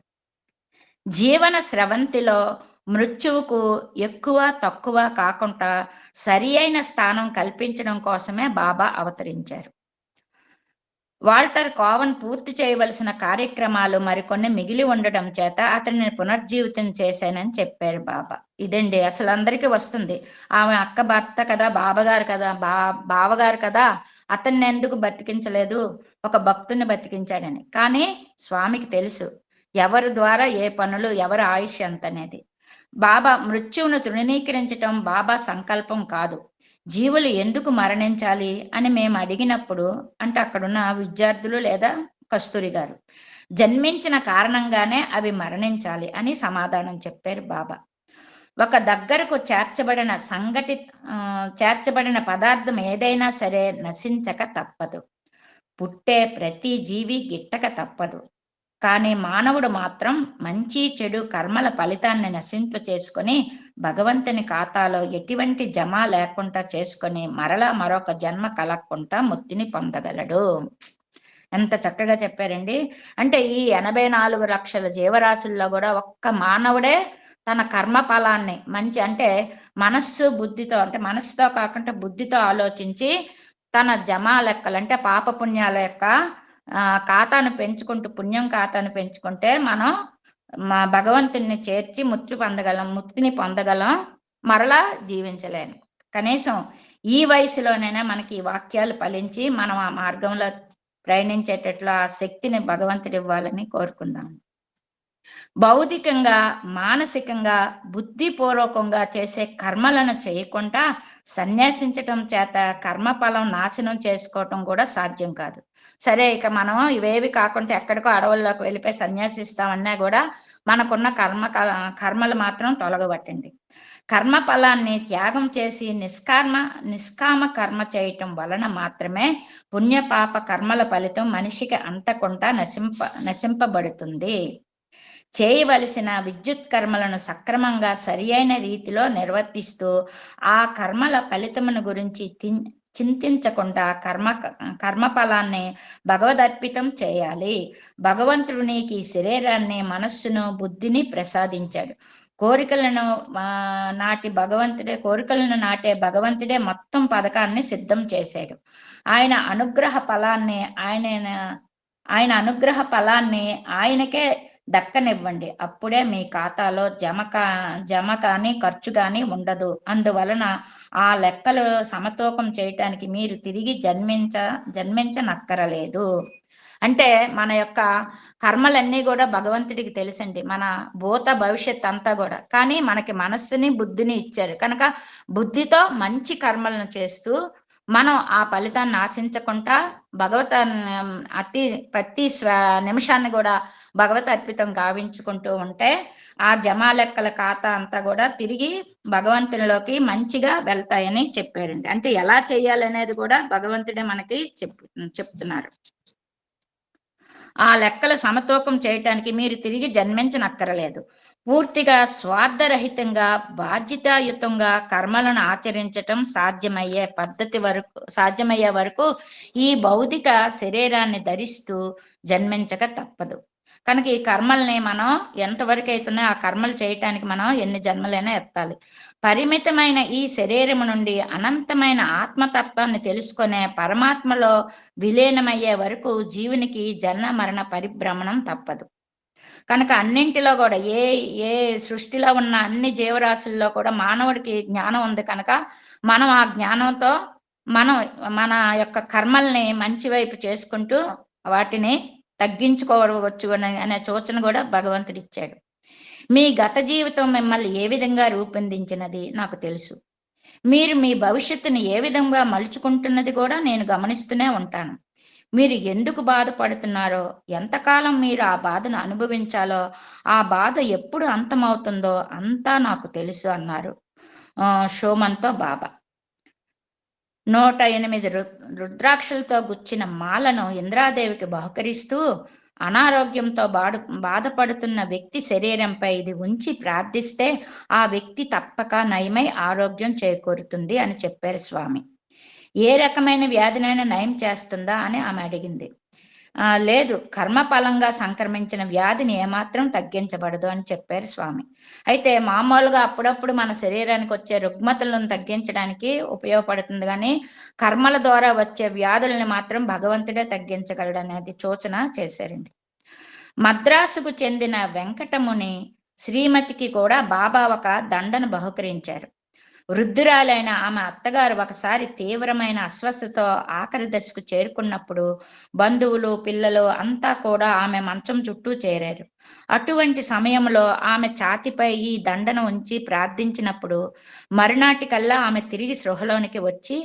జీవన స్రవంతిలో మృత్యువుకు ఎక్కువ తక్కువ కాకుండా సరి అయిన స్థానం కల్పించడం కోసమే బాబా అవతరించారు. వాల్టర్ కోవన్ పూర్తి చేయవలసిన కార్యక్రమాలు మరికొన్ని మిగిలి ఉండడం చేత అతనిని పునర్జీవితం చేశానని చెప్పారు బాబా. ఇదండి అసలు అందరికీ వస్తుంది. ఆమె అక్క భర్త కదా, బావగారు కదా, బావగారు కదా, అతన్ని ఎందుకు బతికించలేదు, ఒక భక్తుని బతికించాడని. కానీ స్వామికి తెలుసు ఎవరి ద్వారా ఏ పనులు, ఎవరి ఆయుష్ ఎంత అనేది. బాబా మృత్యువును తృణీకరించటం బాబా సంకల్పం కాదు. జీవులు ఎందుకు మరణించాలి అని మేము అడిగినప్పుడు, అంటే అక్కడున్న విద్యార్థులు లేదా కస్తూరి గారు, జన్మించిన కారణంగానే అవి మరణించాలి అని సమాధానం చెప్పారు బాబా. ఒక దగ్గరకు చేర్చబడిన పదార్థం ఏదైనా సరే నశించక తప్పదు. పుట్టే ప్రతి జీవి గిట్టక తప్పదు. కానీ మానవుడు మాత్రం మంచి చెడు కర్మల ఫలితాన్ని నశింప చేసుకొని భగవంతుని ఖాతాలో ఎటువంటి జమ లేకుండా చేసుకొని మరలా మరొక జన్మ కలగకుండా ముక్తిని పొందగలడు. ఎంత చక్కగా చెప్పారండి. అంటే ఈ 84 లక్షల జీవరాశుల్లో కూడా ఒక్క మానవుడే తన కర్మ ఫలాన్ని మంచి, అంటే మనస్సు బుద్ధితో, అంటే మనస్సుతో కాకుండా బుద్ధితో ఆలోచించి తన జమా లెక్కలు, అంటే పాపపుణ్యాల యొక్క ఖాతాను పెంచుకుంటూ, పుణ్యం ఖాతాను పెంచుకుంటే మనం మా భగవంతుని చేర్చి ముక్తిని పొందగలం, మరలా జీవించలేను. కనీసం ఈ వయసులోనైనా మనకి ఈ వాక్యాలు ఫలించి మనం ఆ మార్గంలో ప్రయాణించేటట్లు ఆ శక్తిని భగవంతుడు ఇవ్వాలని కోరుకుందాం. భౌతికంగా, మానసికంగా, బుద్ధిపూర్వకంగా చేసే కర్మలను చేయకుండా సన్యాసించటం చేత కర్మఫలం నాశనం చేసుకోవటం కూడా సాధ్యం కాదు. సరే, ఇక మనం ఇవేవి కాకుండా ఎక్కడికో అడవుల్లోకి వెళ్ళిపోయి సన్యాసిస్తామన్నా కూడా మనకున్న కర్మలు మాత్రం తొలగబట్టండి. కర్మ ఫలాన్ని త్యాగం చేసి నిష్కామ కర్మ చేయటం వలన మాత్రమే పుణ్యపాప కర్మల ఫలితం మనిషికి అంటకుండా నశింపబడుతుంది. చేయవలసిన విద్యుత్ కర్మలను సక్రమంగా సరి అయిన రీతిలో నిర్వర్తిస్తూ ఆ కర్మల ఫలితమును గురించి చింతించకుండా కర్మఫలాన్ని భగవదర్పితం చేయాలి. భగవంతుడు నీకు ఈ శరీరాన్ని, మనస్సును, బుద్ధిని ప్రసాదించాడు. కోరికలను నాటే భగవంతుడే మొత్తం పథకాన్ని సిద్ధం చేశాడు. ఆయన అనుగ్రహ ఫలాన్ని ఆయనకే దక్కనివ్వండి. అప్పుడే మీ ఖాతాలో జమ కానీ ఖర్చు కానీ ఉండదు. అందువలన ఆ లెక్కలు సమతూకం చేయటానికి మీరు తిరిగి జన్మించనక్కరలేదు. అంటే మన యొక్క కర్మలన్నీ కూడా భగవంతుడికి తెలుసండి, మన భూత భవిష్యత్ అంతా కూడా. కానీ మనకి మనస్సుని, బుద్ధిని ఇచ్చారు కనుక బుద్ధితో మంచి కర్మలను చేస్తూ మనం ఆ ఫలితాన్ని ఆశించకుండా ప్రతి నిమిషాన్ని కూడా భగవత్ అర్పితం గావించుకుంటూ ఉంటే ఆ జమా లెక్కల ఖాతా అంతా కూడా తిరిగి భగవంతునిలోకి మంచిగా వెళ్తాయని చెప్పారండి. అంటే ఎలా చేయాలనేది కూడా భగవంతుడే మనకి చెప్తున్నారు. ఆ లెక్కలు సమతూకం చేయటానికి మీరు తిరిగి జన్మించనక్కరలేదు. పూర్తిగా స్వార్థరహితంగా, బాధ్యతాయుతంగా కర్మలను ఆచరించటం సాధ్యమయ్యే వరకు ఈ భౌతిక శరీరాన్ని ధరిస్తూ జన్మించక తప్పదు. కనుక ఈ కర్మల్ని మనం ఎంతవరకు అవుతున్నాయో ఆ కర్మలు చేయటానికి మనం ఎన్ని జన్మలైనా ఎత్తాలి. పరిమితమైన ఈ శరీరము నుండి అనంతమైన ఆత్మతత్వాన్ని తెలుసుకునే పరమాత్మలో విలీనమయ్యే వరకు జీవునికి జన్మ మరణ పరిభ్రమణం తప్పదు. కనుక అన్నింటిలో కూడా ఏ సృష్టిలో ఉన్న అన్ని జీవరాశుల్లో కూడా మానవుడికి జ్ఞానం ఉంది కనుక మనం ఆ జ్ఞానంతో మనం మన యొక్క కర్మల్ని మంచి వైపు చేసుకుంటూ వాటిని తగ్గించుకోవచ్చు అనే సూచన కూడా భగవంతుడు ఇచ్చాడు. మీ గత జీవితం మిమ్మల్ని ఏ విధంగా రూపొందించినది నాకు తెలుసు. మీరు మీ భవిష్యత్తుని ఏ విధంగా మలుచుకుంటున్నది కూడా నేను గమనిస్తూనే ఉంటాను. మీరు ఎందుకు బాధపడుతున్నారో, ఎంతకాలం మీరు ఆ బాధను అనుభవించాలో, ఆ బాధ ఎప్పుడు అంతమవుతుందో అంతా నాకు తెలుసు అన్నారు షోమన్తో బాబా. 108 రుద్రాక్షలతో గుచ్చిన మాలను ఇంద్రాదేవికి బహుకరిస్తూ అనారోగ్యంతో బాధపడుతున్న వ్యక్తి శరీరంపై ఇది ఉంచి ప్రార్థిస్తే ఆ వ్యక్తి తప్పక నయమై ఆరోగ్యం చేకూరుతుంది అని చెప్పారు స్వామి. ఏ రకమైన వ్యాధినైనా నయం చేస్తుందా అని ఆమె అడిగింది. లేదు, కర్మఫలంగా సంక్రమించిన వ్యాధిని ఏమాత్రం తగ్గించబడదు అని చెప్పారు స్వామి. అయితే మామూలుగా అప్పుడప్పుడు మన శరీరానికి వచ్చే రుగ్మతలను తగ్గించడానికి ఉపయోగపడుతుంది, కానీ కర్మల ద్వారా వచ్చే వ్యాధుల్ని మాత్రం భగవంతుడే తగ్గించగలడు అనేది సూచన చేశారండి. మద్రాసుకు చెందిన వెంకటముని శ్రీమతికి కూడా బాబా ఒక దండను బహుకరించారు. వృద్ధురాలైన ఆమె అత్తగారు ఒకసారి తీవ్రమైన అస్వస్థతో ఆఖరి దశకు చేరుకున్నప్పుడు బంధువులు, పిల్లలు అంతా కూడా ఆమె మంచం చుట్టూ చేరారు. అటువంటి సమయంలో ఆమె ఛాతిపై ఈ దండను ఉంచి ప్రార్థించినప్పుడు మరునాటికల్లా ఆమె తిరిగి సృహలోనికి వచ్చి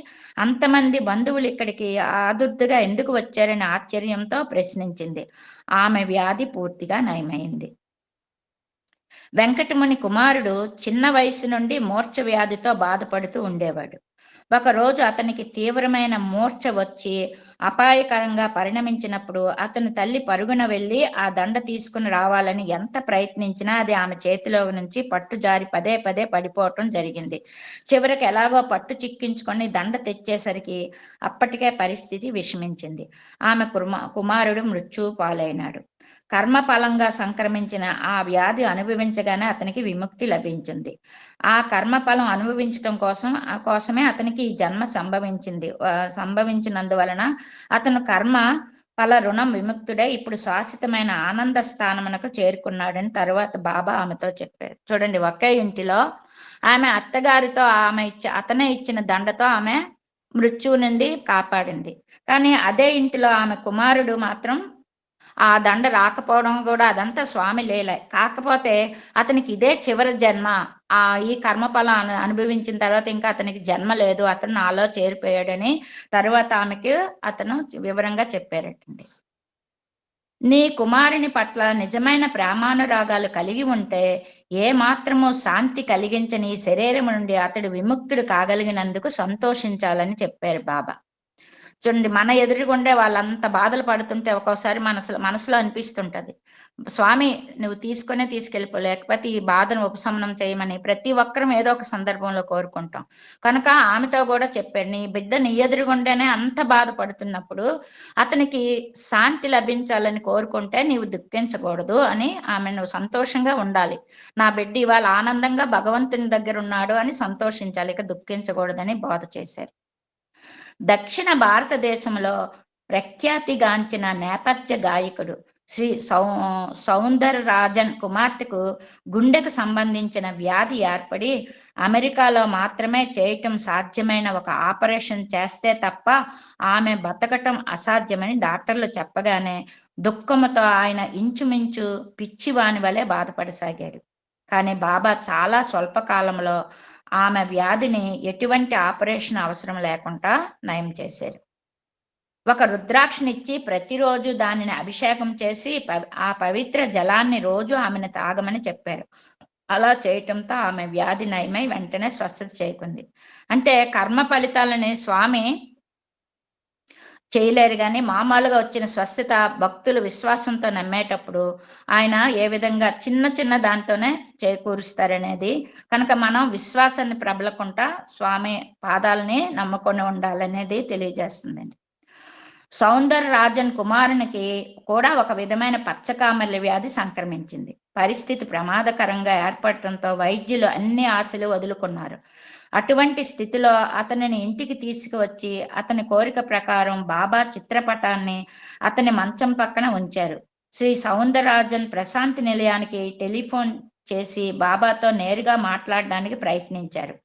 అంతమంది బంధువులు ఇక్కడికి ఆదుర్దుగా ఎందుకు వచ్చారని ఆశ్చర్యంతో ప్రశ్నించింది. ఆమె వ్యాధి పూర్తిగా నయమైంది. వెంకటముని కుమారుడు చిన్న వయసు నుండి మూర్ఛ వ్యాధితో బాధపడుతూ ఉండేవాడు. ఒకరోజు అతనికి తీవ్రమైన మూర్ఛ వచ్చి అపాయకరంగా పరిణమించినప్పుడు అతని తల్లి పరుగున వెళ్ళి ఆ దండ తీసుకుని రావాలని ఎంత ప్రయత్నించినా అది ఆమె చేతిలో నుంచి పట్టు జారి పదే పదే పడిపోవటం జరిగింది. చివరికి ఎలాగో పట్టు చిక్కించుకొని దండ తెచ్చేసరికి అప్పటికే పరిస్థితి విషమించింది. ఆమె కుమారుడు మృత్యువు పాలైనాడు. కర్మఫలంగా సంక్రమించిన ఆ వ్యాధి అనుభవించగానే అతనికి విముక్తి లభించింది. ఆ కర్మఫలం అనుభవించటం కోసమే అతనికి ఈ జన్మ సంభవించినందువలన అతను కర్మ ఫల రుణం విముక్తుడై ఇప్పుడు శాశ్వతమైన ఆనంద స్థానమునకు చేరుకున్నాడని తర్వాత బాబా ఆమెతో చెప్పారు. చూడండి, ఒకే ఇంటిలో ఆమె అత్తగారితో అతనే ఇచ్చిన దండతో ఆమె మృత్యువు నుండి కాపాడింది. కానీ అదే ఇంటిలో ఆమె కుమారుడు మాత్రం ఆ దండ రాకపోవడం కూడా అదంతా స్వామి లీల. కాకపోతే అతనికి ఇదే చివరి జన్మ. ఈ కర్మఫలం అనుభవించిన తర్వాత ఇంకా అతనికి జన్మ లేదు, అతను నాలో చేరిపోయాడని తర్వాత ఆమెకి అతను వివరంగా చెప్పారటండి. నీ కుమారుని పట్ల నిజమైన ప్రేమానురాగాలు కలిగి ఉంటే ఏ మాత్రము శాంతి కలిగించని శరీరం నుండి అతడు విముక్తుడు కాగలిగినందుకు సంతోషించాలని చెప్పారు బాబా. చూడండి, మన ఎదురుగుండే వాళ్ళంత బాధలు పడుతుంటే ఒక్కోసారి మనసులో అనిపిస్తుంటది, స్వామి నువ్వు తీసుకెళ్ళిపో, లేకపోతే ఈ బాధను ఉపశమనం చేయమని ప్రతి ఒక్కరం ఏదో ఒక సందర్భంలో కోరుకుంటాం. కనుక ఆమెతో కూడా చెప్పాడు, నీ బిడ్డ నీ ఎదురుగుండేనే అంత బాధపడుతున్నప్పుడు అతనికి శాంతి లభించాలని కోరుకుంటే నీవు దుఃఖించకూడదు అని నువ్వు సంతోషంగా ఉండాలి. నా బిడ్డ ఇవాళ ఆనందంగా భగవంతుని దగ్గర ఉన్నాడు అని సంతోషించాలి, ఇక దుఃఖించకూడదని బోధ చేశారు. దక్షిణ భారతదేశంలో ప్రఖ్యాతిగాంచిన నేపథ్య గాయకుడు శ్రీ సౌందరరాజన్ కుమార్తెకు గుండెకు సంబంధించిన వ్యాధి ఏర్పడి అమెరికాలో మాత్రమే చేయటం సాధ్యమైన ఒక ఆపరేషన్ చేస్తే తప్ప ఆమె బతకటం అసాధ్యమని డాక్టర్లు చెప్పగానే దుఃఖముతో ఆయన ఇంచుమించు పిచ్చివాని వలె బాధపడసాగాడు. కానీ బాబా చాలా స్వల్పకాలంలో ఆమె వ్యాధిని ఎటువంటి ఆపరేషన్ అవసరం లేకుండా నయం చేశారు. ఒక రుద్రాక్షనిచ్చి ప్రతిరోజు దానిని అభిషేకం చేసి ఆ పవిత్ర జలాన్ని రోజు ఆమెను తాగమని చెప్పారు. అలా చేయటంతో ఆమె వ్యాధి నయమై వెంటనే స్వస్థత చేకుంది. అంటే కర్మ ఫలితాలని స్వామి చేయలేరు. కానీ మామూలుగా వచ్చిన స్వస్థత భక్తులు విశ్వాసంతో నమ్మేటప్పుడు ఆయన ఏ విధంగా చిన్న చిన్న దాంతోనే చేకూరుస్తారనేది కనుక మనం విశ్వాసాన్ని ప్రబలకుండా స్వామి పాదాలని నమ్ముకొని ఉండాలనేది తెలియజేస్తుందండి. సౌందరరాజన్ కుమారునికి కూడా ఒక విధమైన పచ్చకామెర్ల వ్యాధి సంక్రమించింది. పరిస్థితి ప్రమాదకరంగా ఏర్పడటంతో వైద్యులు అన్ని ఆశలు వదులుకున్నారు. అటువంటి స్థితిలో అతనిని ఇంటికి తీసుకువచ్చి అతని కోరిక ప్రకారం బాబా చిత్రపటాన్ని అతని మంచం పక్కన ఉంచారు. శ్రీ సౌందరరాజన్ ప్రశాంతి నిలయానికి టెలిఫోన్ చేసి బాబాతో నేరుగా మాట్లాడడానికి ప్రయత్నించారు.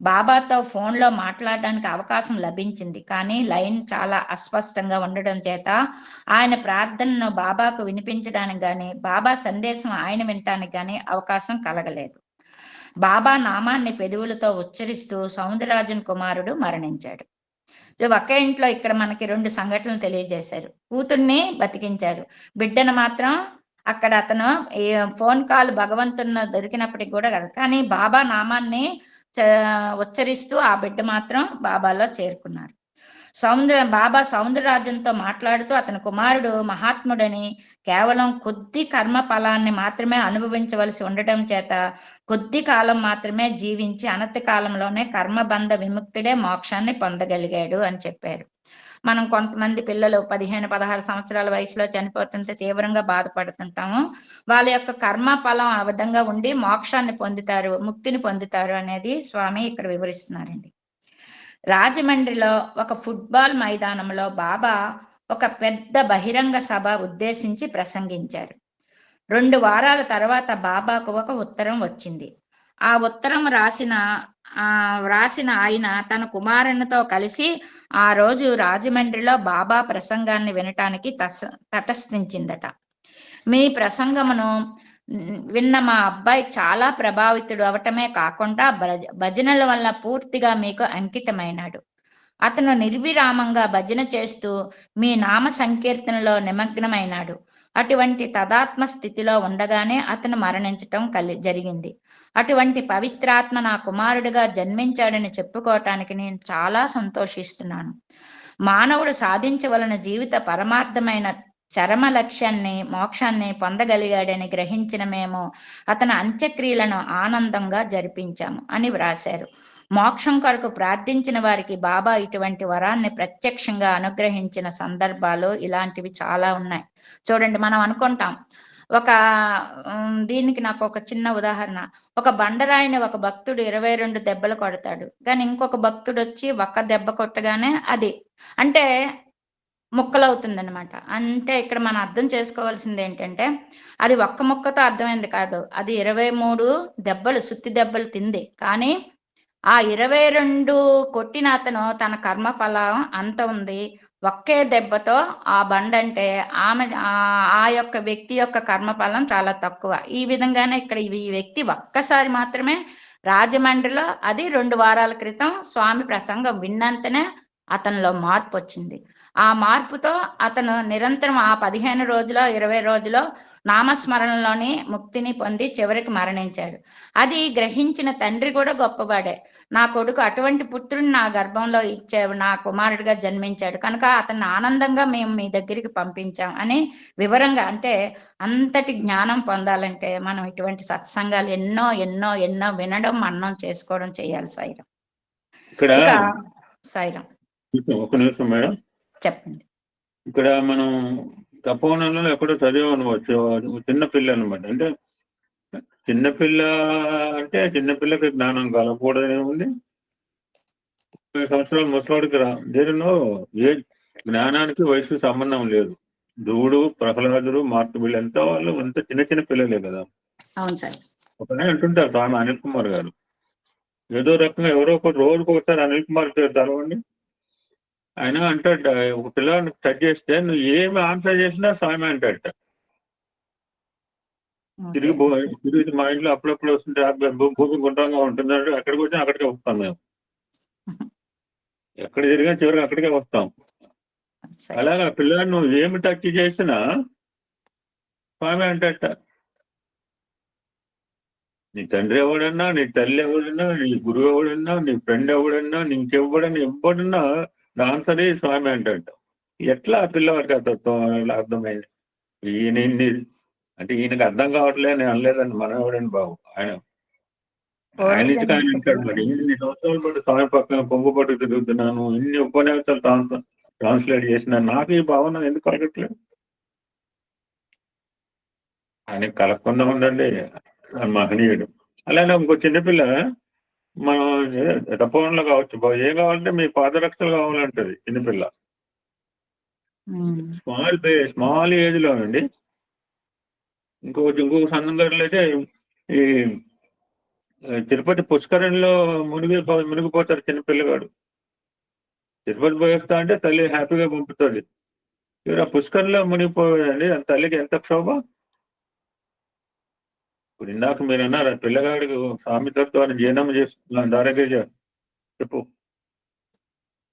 బాబాతో ఫోన్లో మాట్లాడడానికి అవకాశం లభించింది. కానీ లైన్ చాలా అస్పష్టంగా ఉండడం చేత ఆయన ప్రార్థనను బాబాకు వినిపించడానికి కానీ బాబా సందేశం ఆయన వినటానికి కానీ అవకాశం కలగలేదు. బాబా నామాన్ని పెదవులతో ఉచ్చరిస్తూ సౌందరరాజన్ కుమారుడు మరణించాడు. ఒకే ఇంట్లో ఇక్కడ మనకి 2 సంఘటనలు తెలియజేశారు. కూతుర్ని బతికించారు, బిడ్డను మాత్రం అక్కడ అతను ఫోన్ కాల్ భగవంతుని దొరికినప్పటికి కూడా కాదు, కానీ బాబా నామాన్ని ఉచ్చరిస్తూ ఆ బిడ్డ మాత్రం బాబాలో చేరుకున్నారు. బాబా సౌందరరాజన్తో మాట్లాడుతూ అతని కుమారుడు మహాత్ముడని, కేవలం కొద్ది కర్మ ఫలాన్ని మాత్రమే అనుభవించవలసి ఉండటం చేత కొద్ది కాలం మాత్రమే జీవించి అనతి కాలంలోనే కర్మబంధ విముక్తుడే మోక్షాన్ని పొందగలిగాడు అని చెప్పారు. మనం కొంతమంది పిల్లలు 15-16 సంవత్సరాల వయసులో చనిపోతుంటే తీవ్రంగా బాధపడుతుంటాము. వాళ్ళ యొక్క కర్మ ఫలం ఆ విధంగా ఉండి మోక్షాన్ని పొందుతారు, ముక్తిని పొందుతారు అనేది స్వామి ఇక్కడ వివరిస్తున్నారండి. రాజమండ్రిలో ఒక ఫుట్బాల్ మైదానంలో బాబా ఒక పెద్ద బహిరంగ సభ ఉద్దేశించి ప్రసంగించారు. 2 వారాల తర్వాత బాబాకు ఒక ఉత్తరం వచ్చింది. ఆ ఉత్తరం రాసిన ఆయన తన కుమారునితో కలిసి ఆ రోజు రాజమండ్రిలో బాబా ప్రసంగాన్ని వినటానికి తటస్థించిందట. మీ ప్రసంగమును విన్న మా అబ్బాయి చాలా ప్రభావితుడు అవటమే కాకుండా భజనల వల్ల పూర్తిగా మీకు అంకితమైనాడు. అతను నిర్విరామంగా భజన చేస్తూ మీ నామ సంకీర్తనలో నిమగ్నమైనాడు. అటువంటి తదాత్మ స్థితిలో ఉండగానే అతను మరణించటం జరిగింది. అటువంటి పవిత్రాత్మ నా కుమారుడిగా జన్మించాడని చెప్పుకోవటానికి నేను చాలా సంతోషిస్తున్నాను. మానవుడు సాధించవలన జీవిత పరమార్థమైన చరమ లక్ష్యాన్ని, మోక్షాన్ని పొందగలిగాడని గ్రహించిన మేము అతని అంత్యక్రియలను ఆనందంగా జరిపించాము అని వ్రాశారు. మోక్షం కొరకు ప్రార్థించిన వారికి బాబా ఇటువంటి వరాన్ని ప్రత్యక్షంగా అనుగ్రహించిన సందర్భాలు ఇలాంటివి చాలా ఉన్నాయి. చూడండి, మనం అనుకుంటాం దీనికి నాకు ఒక చిన్న ఉదాహరణ. ఒక బండరాయిని ఒక భక్తుడు 22 దెబ్బలు కొడతాడు, కానీ ఇంకొక భక్తుడు వచ్చి ఒక్క దెబ్బ కొట్టగానే అది అంటే ముక్కలవుతుందన్నమాట. అంటే ఇక్కడ మనం అర్థం చేసుకోవాల్సింది ఏంటంటే అది ఒక్క ముక్కతో అర్థమైంది కాదు, అది 23 దెబ్బలు, సుత్తి దెబ్బలు తింది. కానీ ఆ 22 కొట్టిన అతను తన కర్మఫలం అంత ఉంది. ఒకే దెబ్బతో ఆ బండ అంటే ఆ యొక్క వ్యక్తి యొక్క కర్మఫలం చాలా తక్కువ. ఈ విధంగానే ఇక్కడ ఈ వ్యక్తి ఒక్కసారి మాత్రమే రాజమండ్రిలో, అది 2 వారాల క్రితం స్వామి ప్రసంగం విన్నంతనే అతనిలో మార్పు వచ్చింది. ఆ మార్పుతో అతను నిరంతరం ఆ 15 రోజులో 20 రోజులో నామస్మరణలోని ముక్తిని పొంది చివరికి మరణించాడు. అది గ్రహించిన తండ్రి కూడా గొప్పవాడే. నా కొడుకు అటువంటి పుత్రుని నా గర్భంలో ఇచ్చావు, నా కుమారుడిగా జన్మించాడు కనుక అతన్ని ఆనందంగా మేము మీ దగ్గరికి పంపించాం అని వివరంగా, అంటే అంతటి జ్ఞానం పొందాలంటే మనం ఇటువంటి సత్సంగాలు ఎన్నో ఎన్నో ఎన్నో వినడం, మననం చేసుకోవడం చేయాలి. సాయిరం. ఇక్కడ సాయిరం. ఒక నిమిషం మేడం, చెప్పండి. ఇక్కడ మనం తపోవనంలో ఎక్కడో చదివామనవచ్చు, చిన్న పిల్ల అనమాట. అంటే చిన్నపిల్ల అంటే చిన్నపిల్లకి జ్ఞానం కలగకూడదనే ఉంది. 20 సంవత్సరాలు ముసలాడికి దీనిలో ఏ జ్ఞానానికి వయసు సంబంధం లేదు. ధ్రువుడు, ప్రహ్లాదుడు, మార్తబిల్లు ఎంత వాళ్ళు అంత చిన్న చిన్న పిల్లలే కదా. అవును సార్. ఒకనే అంటుంటారు స్వామి అనిల్ కుమార్ గారు, ఏదో రకంగా ఎవరో ఒకటి రోజుకు ఒకసారి అనిల్ కుమార్ తెలవండి, ఆయన అంటాడు ఒక పిల్లవాడిని టచ్ చేస్తే నువ్వు ఏమి ఆన్సర్ చేసినా స్వామి అంటాడట. తిరిగి మా ఇంట్లో అప్పుడప్పుడు వస్తుంటే భూమి గుండ్రంగా ఉంటుందంటే అక్కడికి వచ్చి అక్కడికే వస్తాం మేము. ఎక్కడ తిరిగా చివరికి అక్కడికే వస్తాం. అలాగా పిల్లవాడు నువ్వు ఏమి టచ్ చేసినా స్వామి అంటాడట. నీ తండ్రి ఎవడన్నా, నీ తల్లి ఎవడన్నా, నీ గురువు ఎవడన్నా, నీ ఫ్రెండ్ ఎవడన్నా, నీకెవ్వడన్నా ఎవడన్నా దాంతనే స్వామి అంటాడట. ఎట్లా ఆ పిల్లవాడికి అర్థమైంది? ఈయన అంటే ఈయనకి అర్థం కావట్లేదు నేను అనలేదండి, మనవాడండి బాబు ఆయన. ఆయన నుంచి పూర్వజన్మ ఆయన అంటాడు, మరి ఇన్ని సంవత్సరాల పాటు స్వామి పక్కన పొంగు పట్టు తిరుగుతున్నాను, ఇన్ని ఉపన్యాసాలు ట్రాన్స్లేట్ చేసిన నాకు ఈ భావన ఎందుకు కలగట్లేదు? ఆయన కలగకుండా ఉండండి, మహనీయుడు. అలానే ఇంకో చిన్నపిల్ల మనం తప్పకుండా కావచ్చు, ఏం కావాలంటే మీ పాదరక్షలు కావాలంటది చిన్నపిల్ల. స్మాల్ ఏజ్ లో అండి. ఇంకొక సందర్భంలో అయితే ఈ తిరుపతి పుష్కరంలో మునిగిపోతారు చిన్నపిల్లగాడు. తిరుపతి పోయేస్తా అంటే తల్లి హ్యాపీగా పంపుతుంది. ఇవి ఆ పుష్కరంలో మునిగిపోయాడండి, తల్లికి ఎంత క్షోభ. ఇప్పుడు ఇందాక మీరు అన్నారు పిల్లగాడికి స్వామి తత్వాన్ని జీర్ణం చేస్తున్నాను దారగేజ చెప్పు.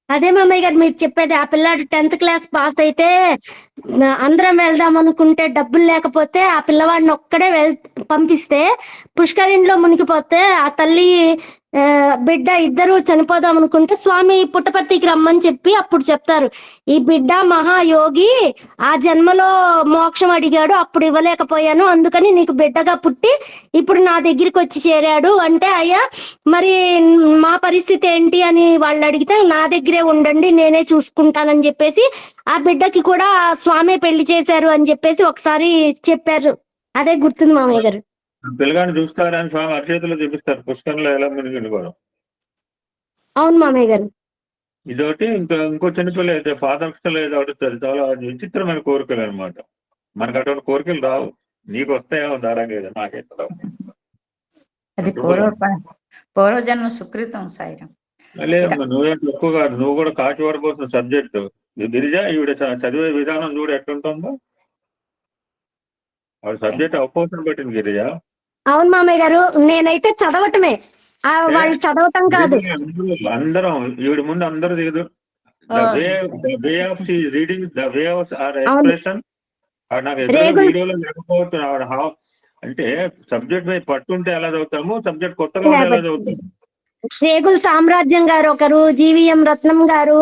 అదే మామయ్య గారు మీరు చెప్పేది, ఆ పిల్లాడు 10th క్లాస్ పాస్ అయితే అందరం వెళ్దాం అనుకుంటే డబ్బులు లేకపోతే ఆ పిల్లవాడిని ఒక్కడే పంపిస్తే పుష్కరిణిలో మునిగిపోతే ఆ తల్లి బిడ్డ ఇద్దరు చనిపోదాం అనుకుంటే స్వామి పుట్టపర్తికి రమ్మని చెప్పి అప్పుడు చెప్తారు, ఈ బిడ్డ మహాయోగి ఆ జన్మలో మోక్షం అడిగాడు, అప్పుడు ఇవ్వలేకపోయాను, అందుకని నీకు బిడ్డగా పుట్టి ఇప్పుడు నా దగ్గరికి వచ్చి చేరాడు అంటే, అయ్యా మరి మా పరిస్థితి ఏంటి అని వాళ్ళు అడిగితే నా దగ్గరే ఉండండి నేనే చూసుకుంటానని చెప్పేసి ఆ బిడ్డకి కూడా స్వామి పెళ్లి చేశారు అని చెప్పేసి ఒకసారి చెప్పారు. అదే గుర్తుంది మామయ్య గారు. పిల్లగాడిని చూస్తారని స్వామి అరచేతిలో చూపిస్తారు పుష్కరంలో ఎలా మునిగింది కూడా. అవును మామయ్య గారు. ఇదొకటి. ఇంకో చిన్నపిల్ల అయితే పాదరక్షలు ఏదో అడుగుతుంది. చాలా విచిత్రమైన కోరికలు అనమాట. మనకు అటువంటి కోరికలు రావు, నీకు వస్తాయేమో దారాగేది, నాకైతే రావు. అది పూర్వజన్మ సుకృతం సాయిరం. లేదమ్మా, నువ్వేం తక్కువ కాదు, నువ్వు కూడా కాచి పడిపోతున్న సబ్జెక్టు. గిరిజ ఈవిడ చదివే విధానం చూడు ఎట్లుంటుందో. ఆవిడ సబ్జెక్ట్ అవపోసం పెట్టింది గిరిజ. అవును మామయ్య గారు, నేనైతే చదవటమే, వాళ్ళు చదవటం కాదు. అందరం ఈవిడ ముందు అందరూ దిగదు. The way of she is reading, the way of her expression. నాకు ఎదురుగా వీడియోలో లేకపోతే అంటే సబ్జెక్ట్ మీద పట్టుంటే ఎలా చదువుతాము, సబ్జెక్ట్ కొత్తగా ఉంటే ఎలా చదువుతాము. రేగుల సామ్రాజ్యం గారు ఒకరు, జీవీఎం రత్నం గారు,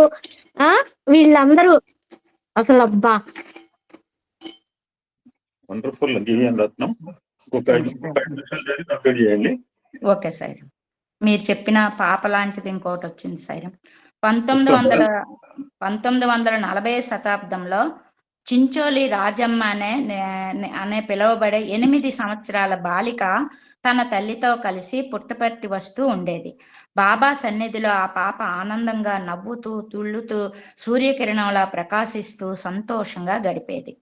వీళ్ళందరూ అసలు అబ్బా వండర్ఫుల్. జీవీఎం రత్నం ఇంకొక 5 నిమిషాలు కంప్లీట్ చేయండి. ఓకే సైరం. మీరు చెప్పిన పాప లాంటిది ఇంకోటి వచ్చింది సైరం. 1940 శతాబ్దంలో చించోలి రాజమ్మ అనే పిలువబడే 8 సంవత్సరాల బాలిక తన తల్లితో కలిసి పుట్టపర్తి వస్తూ ఉండేది. బాబా సన్నిధిలో ఆ పాప ఆనందంగా నవ్వుతూ తుళ్ళుతూ సూర్యకిరణంలా ప్రకాశిస్తూ సంతోషంగా గడిపేది.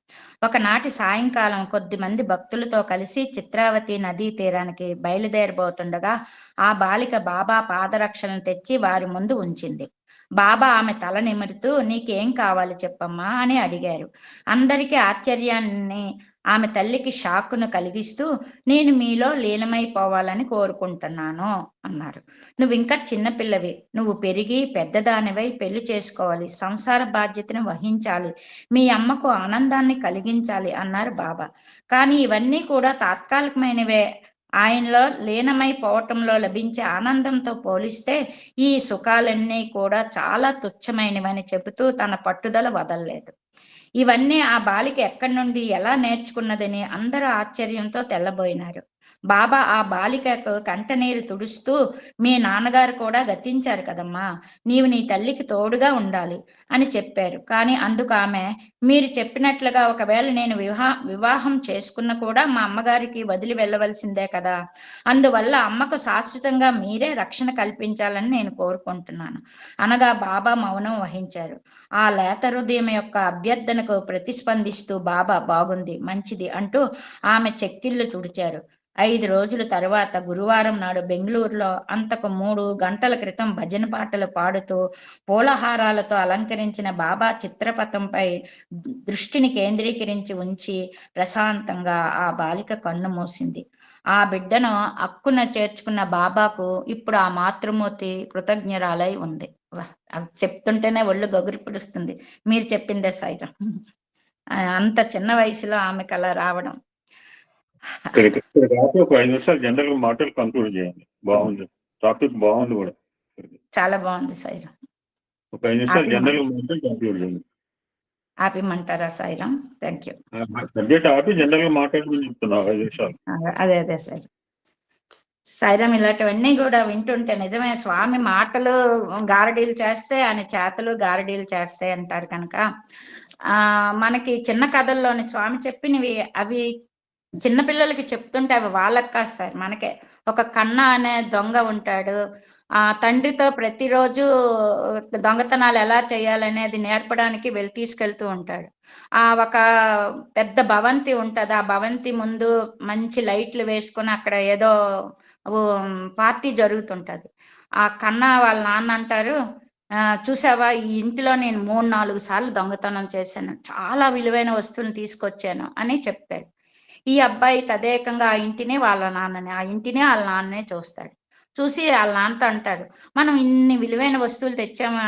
ఒకనాటి సాయంకాలం కొద్దిమంది భక్తులతో కలిసి చిత్రావతి నదీ తీరానికి బయలుదేరబోతుండగా ఆ బాలిక బాబా పాదరక్షలను తెచ్చి వారి ముందు ఉంచింది. బాబా ఆమె తల నిమురుతూ నీకేం కావాలి చెప్పమ్మా అని అడిగారు. అందరికీ ఆశ్చర్యాన్ని, ఆమె తల్లికి షాకును కలిగిస్తూ నేను మీలో లీనమైపోవాలని కోరుకుంటున్నాను అన్నారు. నువ్వు ఇంకా చిన్నపిల్లవి, నువ్వు పెరిగి పెద్దదానివై పెళ్లి చేసుకోవాలి, సంసార బాధ్యతను వహించాలి, మీ అమ్మకు ఆనందాన్ని కలిగించాలి అన్నారు బాబా. కానీ ఇవన్నీ కూడా తాత్కాలికమైనవే, ఆయనలో లీనమైపోవటంలో లభించే ఆనందంతో పోలిస్తే ఈ సుఖాలన్నీ కూడా చాలా తుచ్చమైనవని చెబుతూ తన పట్టుదల వదలలేదు. ఇవన్నీ ఆ బాలిక ఎక్కడి నుండి ఎలా నేర్చుకున్నదని అందరూ ఆశ్చర్యంతో తెల్లబోయినారు. బాబా ఆ బాలికకు కంటనీరు తుడుస్తూ మీ నాన్నగారు కూడా గతించారు కదమ్మా, నీవు నీ తల్లికి తోడుగా ఉండాలి అని చెప్పారు. కానీ అందుకు ఆమె, మీరు చెప్పినట్లుగా ఒకవేళ నేను వివాహం చేసుకున్న కూడా మా అమ్మగారికి వదిలి వెళ్ళవలసిందే కదా, అందువల్ల అమ్మకు శాశ్వతంగా మీరే రక్షణ కల్పించాలని నేను కోరుకుంటున్నాను అనగా బాబా మౌనం వహించారు. ఆ లేత హృదయం యొక్క అభ్యర్థనకు ప్రతిస్పందిస్తూ బాబా బాగుంది, మంచిది అంటూ ఆమె చెక్కిళ్ళు తుడిచారు. 5 రోజుల తరువాత గురువారం నాడు బెంగళూరులో అంతకు 3 గంటల క్రితం భజన పాటలు పాడుతూ పూలహారాలతో అలంకరించిన బాబా చిత్రపటంపై దృష్టిని కేంద్రీకరించి ఉంచి ప్రశాంతంగా ఆ బాలిక కన్ను మూసింది. ఆ బిడ్డను అక్కున చేర్చుకున్న బాబాకు ఇప్పుడు ఆ మాతృమూర్తి కృతజ్ఞరాలై ఉంది. అవి చెప్తుంటేనే ఒళ్ళు గగురు పిడుస్తుంది. మీరు చెప్పిందే సైతం. అంత చిన్న వయసులో ఆమెకు అలా రావడం. ఒక 5 నిమిషాలు జనరల్ మాటలు కంక్లూడ్ చేయండి. బాగుంది, టాపిక్ బాగుంది కూడా, చాలా బాగుంది సైరం. ఒక 5 నిమిషాలు జనరల్ మాటలు కంక్లూడ్ చేయండి. ఆపిమంటారా సాయిరామ్? Thank you. సబ్జెక్ట్ ఆపి జనరల్ గా మాట్లాడమని చెప్తున్నావు 5 నిమిషాలు. అదే సార్. సాయిరామ్ ఇలాంటివన్నీ కూడా వింటుంటే నిజమే, స్వామి మాటలు గారడీలు చేస్తే ఆయన చేతలు గారడీలు చేస్తాయి అంటారు కనుక మనకి చిన్న కథల్లోని స్వామి చెప్పినవి అవి చిన్నపిల్లలకి చెప్తుంటే అవి వాళ్ళకి కాదు సార్, మనకే. ఒక కన్నా అనే దొంగ ఉంటాడు, తండ్రితో ప్రతిరోజు దొంగతనాలు ఎలా చేయాలనేది నేర్పడానికి తీసుకెళ్తూ ఉంటాడు. ఒక పెద్ద భవంతి ఉంటది, ఆ భవంతి ముందు మంచి లైట్లు వేసుకొని అక్కడ ఏదో పార్టీ జరుగుతుంటది. ఆ కన్నా వాళ్ళ నాన్న అంటారు, చూసావా ఈ ఇంటిలో నేను 3-4 సార్లు దొంగతనం చేశాను, చాలా విలువైన వస్తువుని తీసుకొచ్చాను అని చెప్పాడు. ఈ అబ్బాయి తదేకంగా ఆ ఇంటిని వాళ్ళ నాన్ననే చూస్తాడు. చూసి వాళ్ళ నాన్నతో అంటాడు, మనం ఇన్ని విలువైన వస్తువులు తెచ్చాము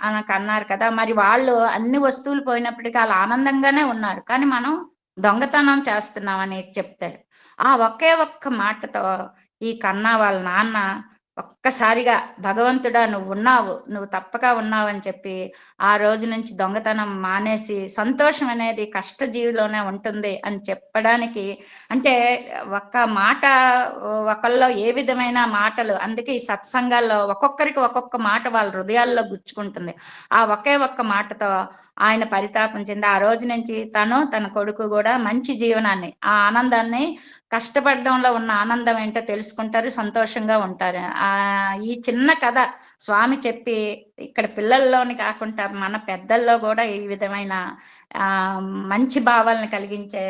అని అన్నారు కదా, మరి వాళ్ళు అన్ని వస్తువులు పోయినప్పటికీ వాళ్ళు ఆనందంగానే ఉన్నారు, కానీ మనం దొంగతనం చేస్తున్నామని చెప్తాడు. ఆ ఒకే ఒక్క మాటతో ఈ కన్నా వాళ్ళ నాన్న ఒక్కసారిగా భగవంతుడా నువ్వు తప్పక ఉన్నావు అని చెప్పి ఆ రోజు నుంచి దొంగతనం మానేసి సంతోషం అనేది కష్టజీవిలోనే ఉంటుంది అని చెప్పడానికి, అంటే ఒక్క మాట ఒకళ్ళలో ఏ విధమైన మాటలు, అందుకే ఈ సత్సంగాల్లో ఒక్కొక్కరికి ఒక్కొక్క మాట వాళ్ళ హృదయాల్లో గుచ్చుకుంటుంది. ఆ ఒకే ఒక్క మాటతో ఆయన పరితాపం చెంది ఆ రోజు నుంచి తన కొడుకు కూడా మంచి జీవనాన్ని, ఆ ఆనందాన్ని, కష్టపడడంలో ఉన్న ఆనందం ఏంటో తెలుసుకుంటారు, సంతోషంగా ఉంటారు. ఈ చిన్న కథ స్వామి చెప్పి ఇక్కడ పిల్లల్లోని కాకుండా మన పెద్దల్లో కూడా ఈ విధమైన మంచి భావాలను కలిగించే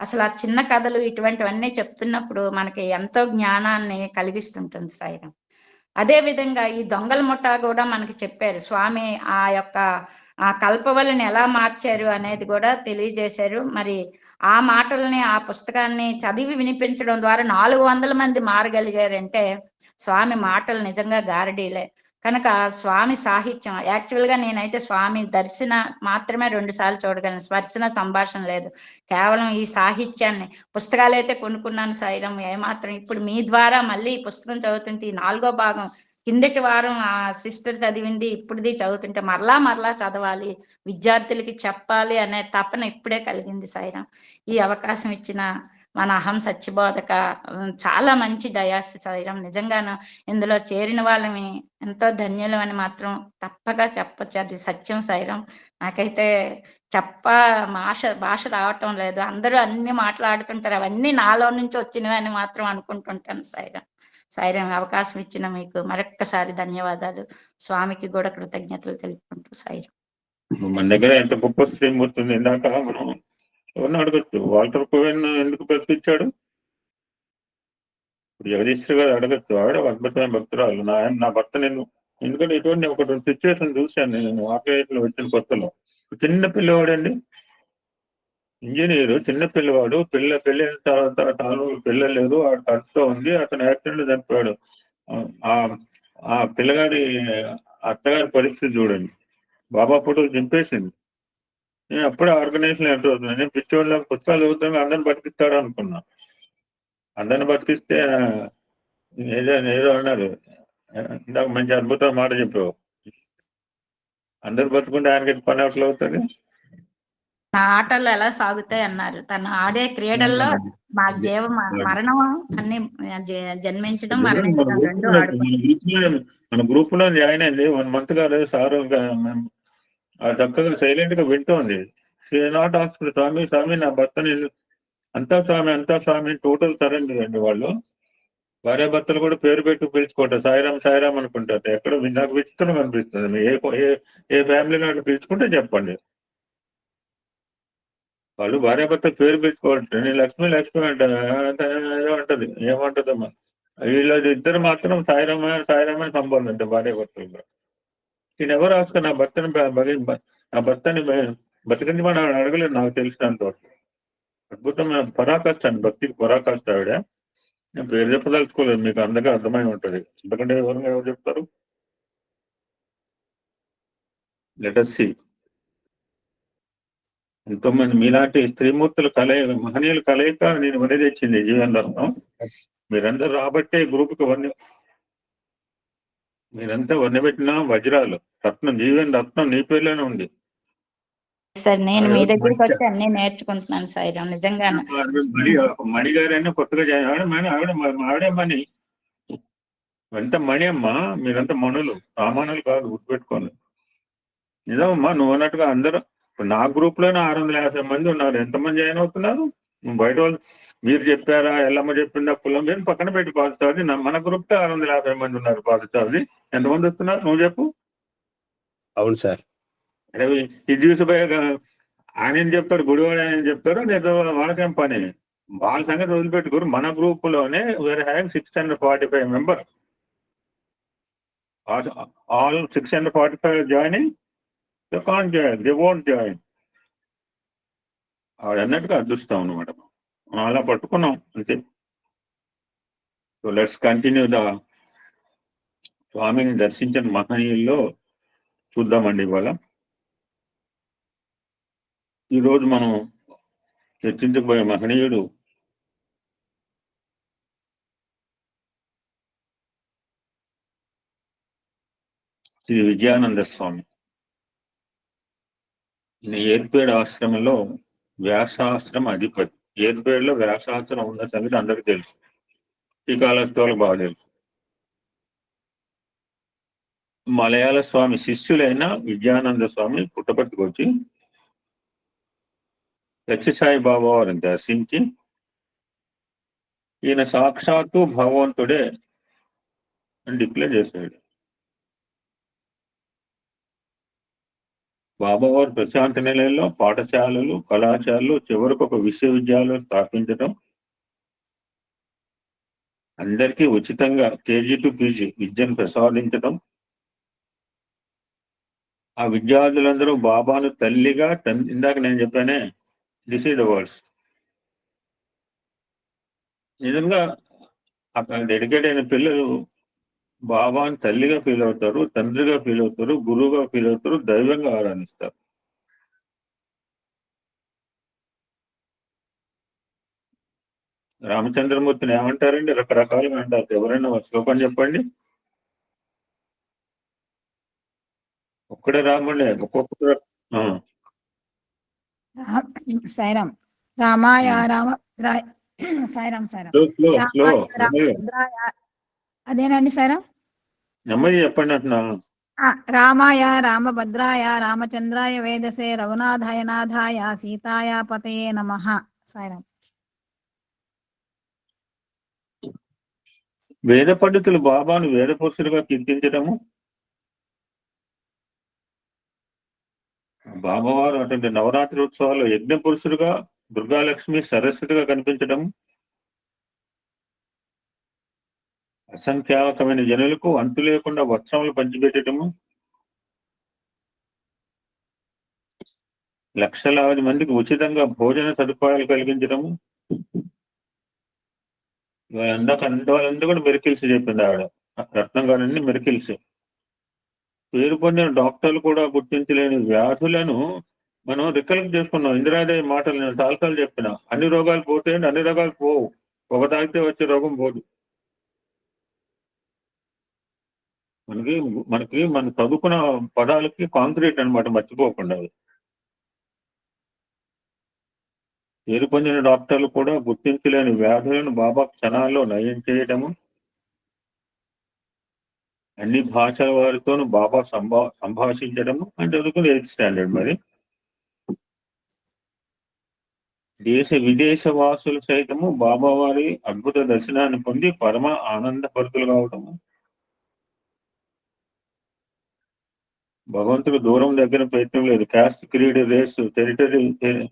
అసలు ఆ చిన్న కథలు ఇటువంటివన్నీ చెప్తున్నప్పుడు మనకి ఎంతో జ్ఞానాన్ని కలిగిస్తుంటుంది సాయిరామ్. అదే విధంగా ఈ దొంగల ముఠా కూడా మనకి చెప్పారు స్వామి, ఆ యొక్క కల్పవల్లిని ఎలా మార్చారు అనేది కూడా తెలియజేశారు. మరి ఆ మాటల్ని, ఆ పుస్తకాన్ని చదివి వినిపించడం ద్వారా 400 మంది మారగలిగారంటే స్వామి మాటలు నిజంగా గారడీలే. కనుక స్వామి సాహిత్యం, యాక్చువల్గా నేనైతే స్వామి దర్శన మాత్రమే 2 సార్లు చూడగలను, స్పర్శన సంభాషణ లేదు. కేవలం ఈ సాహిత్యాన్ని, పుస్తకాలు అయితే కొనుక్కున్నాను సాయిరామ్ ఏమాత్రం. ఇప్పుడు మీ ద్వారా మళ్ళీ ఈ పుస్తకం చదువుతుంటే ఈ 4వ భాగం కిందటి వారం ఆ సిస్టర్ చదివింది ఇప్పుడుది చదువుతుంటే మరలా చదవాలి, విద్యార్థులకి చెప్పాలి అనే తపన ఇప్పుడే కలిగింది సాయిరామ్. ఈ అవకాశం ఇచ్చిన మన అహం సత్యబోధక చాలా మంచి డయాస్ సాయిరామ్. నిజంగాను ఇందులో చేరిన వాళ్ళని ఎంతో ధన్యులమని మాత్రం తప్పగా చెప్పొచ్చు, అది సత్యం సాయిరామ్. నాకైతే భాష రావటం లేదు, అందరూ అన్ని మాట్లాడుతుంటారు, అవన్నీ నాలో నుంచి వచ్చినవి అని మాత్రం అనుకుంటుంటాను సాయిరామ్. అవకాశం ఇచ్చిన మీకు మరొక్కసారి ధన్యవాదాలు, స్వామికి కూడా కృతజ్ఞతలు తెలుపుకుంటూ సాయిరామ్. మన దగ్గర ఎంత గొప్ప శ్రీమూర్తి ఉంది. ఇందాక మనం ఎవరిని అడగచ్చు, వాల్టర్ కోవెన్ ఎందుకు బ్రతికించాడు? ఇప్పుడు జగదీశ్వర్ గారు అడగచ్చు, ఆవిడ అద్భుతమైన భక్తురాలు, నా భర్త నేను, ఎందుకంటే ఇటువంటి ఒక సిచ్యువేషన్ చూశాను నేను ఆపరేట్లో వచ్చిన కొత్తలో. చిన్న పిల్లవాడండి, ఇంజనీరు, చిన్న పిల్లవాడు, పెళ్ళైన తర్వాత తాను పిల్లలేదు, ఆవిడ ఖర్చుతో ఉంది, అతను యాక్సిడెంట్ చనిపోయాడు. ఆ పిల్లగాడి అత్తగారి పరిస్థితి చూడండి, బాబా ఫోటోలు చింపేసింది. నేను అప్పుడే ఆర్గనైజేషన్ ఎంటర్ అవుతున్నాను, నేను పిచ్చోళ్ళ పుస్తకాలు చదువుతాను, అందరిని బతికిస్తాడు అనుకున్నా. అందరిని బతికిస్తే ఏదో అన్నారు ఇందాక, మంచి అద్భుతమైన మాట చెప్పావు, అందరు బతుకుంటే ఆయనకి పని అట్లా అవుతుంది. నా ఆటలు ఎలా సాగుతాయి అన్నారు, తను ఆడే క్రీడల్లో మా మరణం అన్ని జన్మించడం మరణించడం రెండు మన గ్రూప్ లో జాయిన్ అయింది 1 month కాలేదు సారు, చక్కగా సైలెంట్ గా వింటోంది. నాట్ ఆస్క్ స్వామి నా భర్తని, అంతా స్వామి టోటల్ సరెండర్ అండి. వాళ్ళు భార్యాభర్తలు కూడా పేరు పెట్టి పిలుచుకుంటారు, సాయిరామ్ అనుకుంటారు. ఎక్కడ నాకు విచిత్రం అనిపిస్తుంది, ఏ ఫ్యామిలీ నాడు పిలుచుకుంటే చెప్పండి. వాళ్ళు భార్యాభర్త పేరు పెట్టుకోవాలి, నేను లక్ష్మి అంటే ఏదో అంటది, ఏమంటదమ్మా. వీళ్ళ ఇద్దరు మాత్రం సాయిరామే సంబంధం అంటే భార్యాభర్తలు. నేను ఎవరు ఆస్క నా భర్తని బతికించమని ఆవిడ అడగలేదు నాకు తెలిసినంత వరకు. అద్భుతమైన పరాకాష్ట అండి, భక్తికి పరాకాష్ట ఆవిడ. నేను పేరు చెప్పదలుచుకోలేదు, మీకు అందరికీ అర్థమై ఉంటది, ఎందుకంటే ఎవరు చెప్తారు. Let us see. ఎంతో మంది మీలాంటి స్త్రీమూర్తుల మహనీయుల కలయిక నేను వని తెచ్చింది జీవనరత్నం. మీరందరూ రాబట్టే గ్రూప్కి మీరంతా వన్నె పెట్టిన వజ్రాలు, రత్నం, జీవన రత్నం నీ పేర్లోనే ఉంది. సార్ నేను మీ దగ్గరికి వచ్చి అన్ని నేర్చుకుంటున్నాను సాయిరాం, నిజంగానే. మణి గారైనా కొత్తగా ఆవిడే మణి, ఎంత మణి అమ్మా, మీరంతా మణులు, సామానులు కాదు, గుర్తుపెట్టుకోండి. నిజమమ్మా, నువ్వు అన్నట్టుగా అందరూ నా గ్రూప్ లోనే 650 మంది ఉన్నారు. ఎంతమంది జాయిన్ అవుతున్నారు? బయట వాళ్ళు మీరు చెప్పారా, ఎల్లమ్మ చెప్పిందా, కులం మీద పక్కన పెట్టి పాదుతాది. మన గ్రూప్ 650 మంది ఉన్నారు పాదుతాది. ఎంతమంది వస్తున్నారు నువ్వు చెప్పు? అవును సార్. రవి ఇది చూసిపోయా ఆయన ఏం చెప్తాడు, గుడివాడు ఆయన ఏం చెప్తాడు, లేదా వాళ్ళకేం పని? వాళ్ళ సంగతి వదిలిపెట్టుకోరు. మన గ్రూప్ లోనే వేరే having 645 member, all 645 joining. They can't join, they won't join. ఆవిడ అన్నట్టుగా అదృష్టం అనమాట, మనం అలా పట్టుకున్నాం అంతే. సో లెట్స్ కంటిన్యూ ద స్వామిని దర్శించిన మహనీయుల్లో చూద్దామండి. ఇవాళ ఈరోజు మనం చర్చించబోయే మహనీయుడు శ్రీ విజయానంద స్వామి. ఈయన ఏర్పేడు ఆశ్రమంలో వ్యాసాశ్రమ అధిపతి. ఏర్పేడులో వ్యాసాశ్రమం ఉన్న సంగతి అందరికీ తెలుసు, ఈ కాలస్థాలకు బాగా తెలుసు. మలయాళ స్వామి శిష్యులైన విజయానంద స్వామి పుట్టపర్తికి వచ్చి సత్యసాయి బాబా వారిని దర్శించి, ఈయన సాక్షాత్తు భగవంతుడే అని డిక్లేర్ చేశాడు. బాబావారు ప్రశాంత నిలయంలో పాఠశాలలు, కళాశాలలు, చివరికి ఒక విశ్వవిద్యాలయం స్థాపించడం, అందరికీ ఉచితంగా KG to PG విద్యను ప్రసాదించడం, ఆ విద్యార్థులందరూ బాబాను తల్లిగా, ఇందాక నేను చెప్పానే, దిస్ ఈజ్ ద వర్డ్స్. నిజంగా అక్కడ డెడికేట్ అయిన పిల్లలు బాబాను తల్లిగా ఫీల్ అవుతారు, తండ్రిగా ఫీల్ అవుతారు, గురువుగా ఫీల్ అవుతారు, దైవంగా ఆరాధిస్తారు. రామచంద్రమూర్తిని ఏమంటారండి? రకరకాలుగా అంటారు. ఎవరైనా ఒక శ్లోకం చెప్పండి. ఒక్కడే రాముడే, ఒక్కొక్కరు. సాయిరాం. రామాయ రామభద్రాయ సాయిరాం సాయిరాం. అదేనండి సాయిరాం, నెమ్మది చెప్పండి అంటున్నా. రామాయ రామభద్రాయ రామచంద్రాయ వేదసే రఘునాథాయ నాథాయ సీతాయ పతయే నమః. సాయిరాం. వేద పండితులు బాబాను వేద పురుషుడిగా కీర్తించడము, బాబావారు అటువంటి నవరాత్రి ఉత్సవాల్లో యజ్ఞ పురుషుడుగా, దుర్గాలక్ష్మి సరస్వతిగా కనిపించడం, అసంఖ్యాకమైన జనులకు అంతు లేకుండా వస్త్రములు పంచిపెట్టడము, లక్షలాది మందికి ఉచితంగా భోజన సదుపాయాలు కలిగించడము, వాళ్ళందరూ కూడా మెరికిల్స్ చెప్పింది ఆవిడ. రత్నం గారన్ని మెరికిల్స్. పేరు పొందిన డాక్టర్లు కూడా గుర్తించలేని వ్యాధులను మనం రికలెక్ట్ చేసుకున్నాం. ఇందిరాదేవి మాటలు నేను చాలాసార్లు చెప్పిన, అన్ని రోగాలు పోతాయండి, అన్ని రోగాలు పోవు, ఒక తాగితే వచ్చే రోగం పోదు. మనకి మనం చదువుకున్న పదాలకి కాంక్రీట్ అనమాట, మర్చిపోకుండా. పేరు పొందిన డాక్టర్లు కూడా గుర్తించలేని వ్యాధులను బాబా క్షణాల్లో నయం చేయడము, అన్ని భాషల వారితోనూ బాబా సంభాషించడము. అంటే చదువుకుని 8th స్టాండర్డ్. మరి దేశ విదేశ వాసులు సైతము బాబా వారి అద్భుత దర్శనాన్ని పొంది పరమ ఆనందపరుతులు కావటము, భగవంతుడు దూరం దగ్గర ప్రయత్నం లేదు, క్యాస్ట్, క్రీడ్, రేస్, టెరిటరీ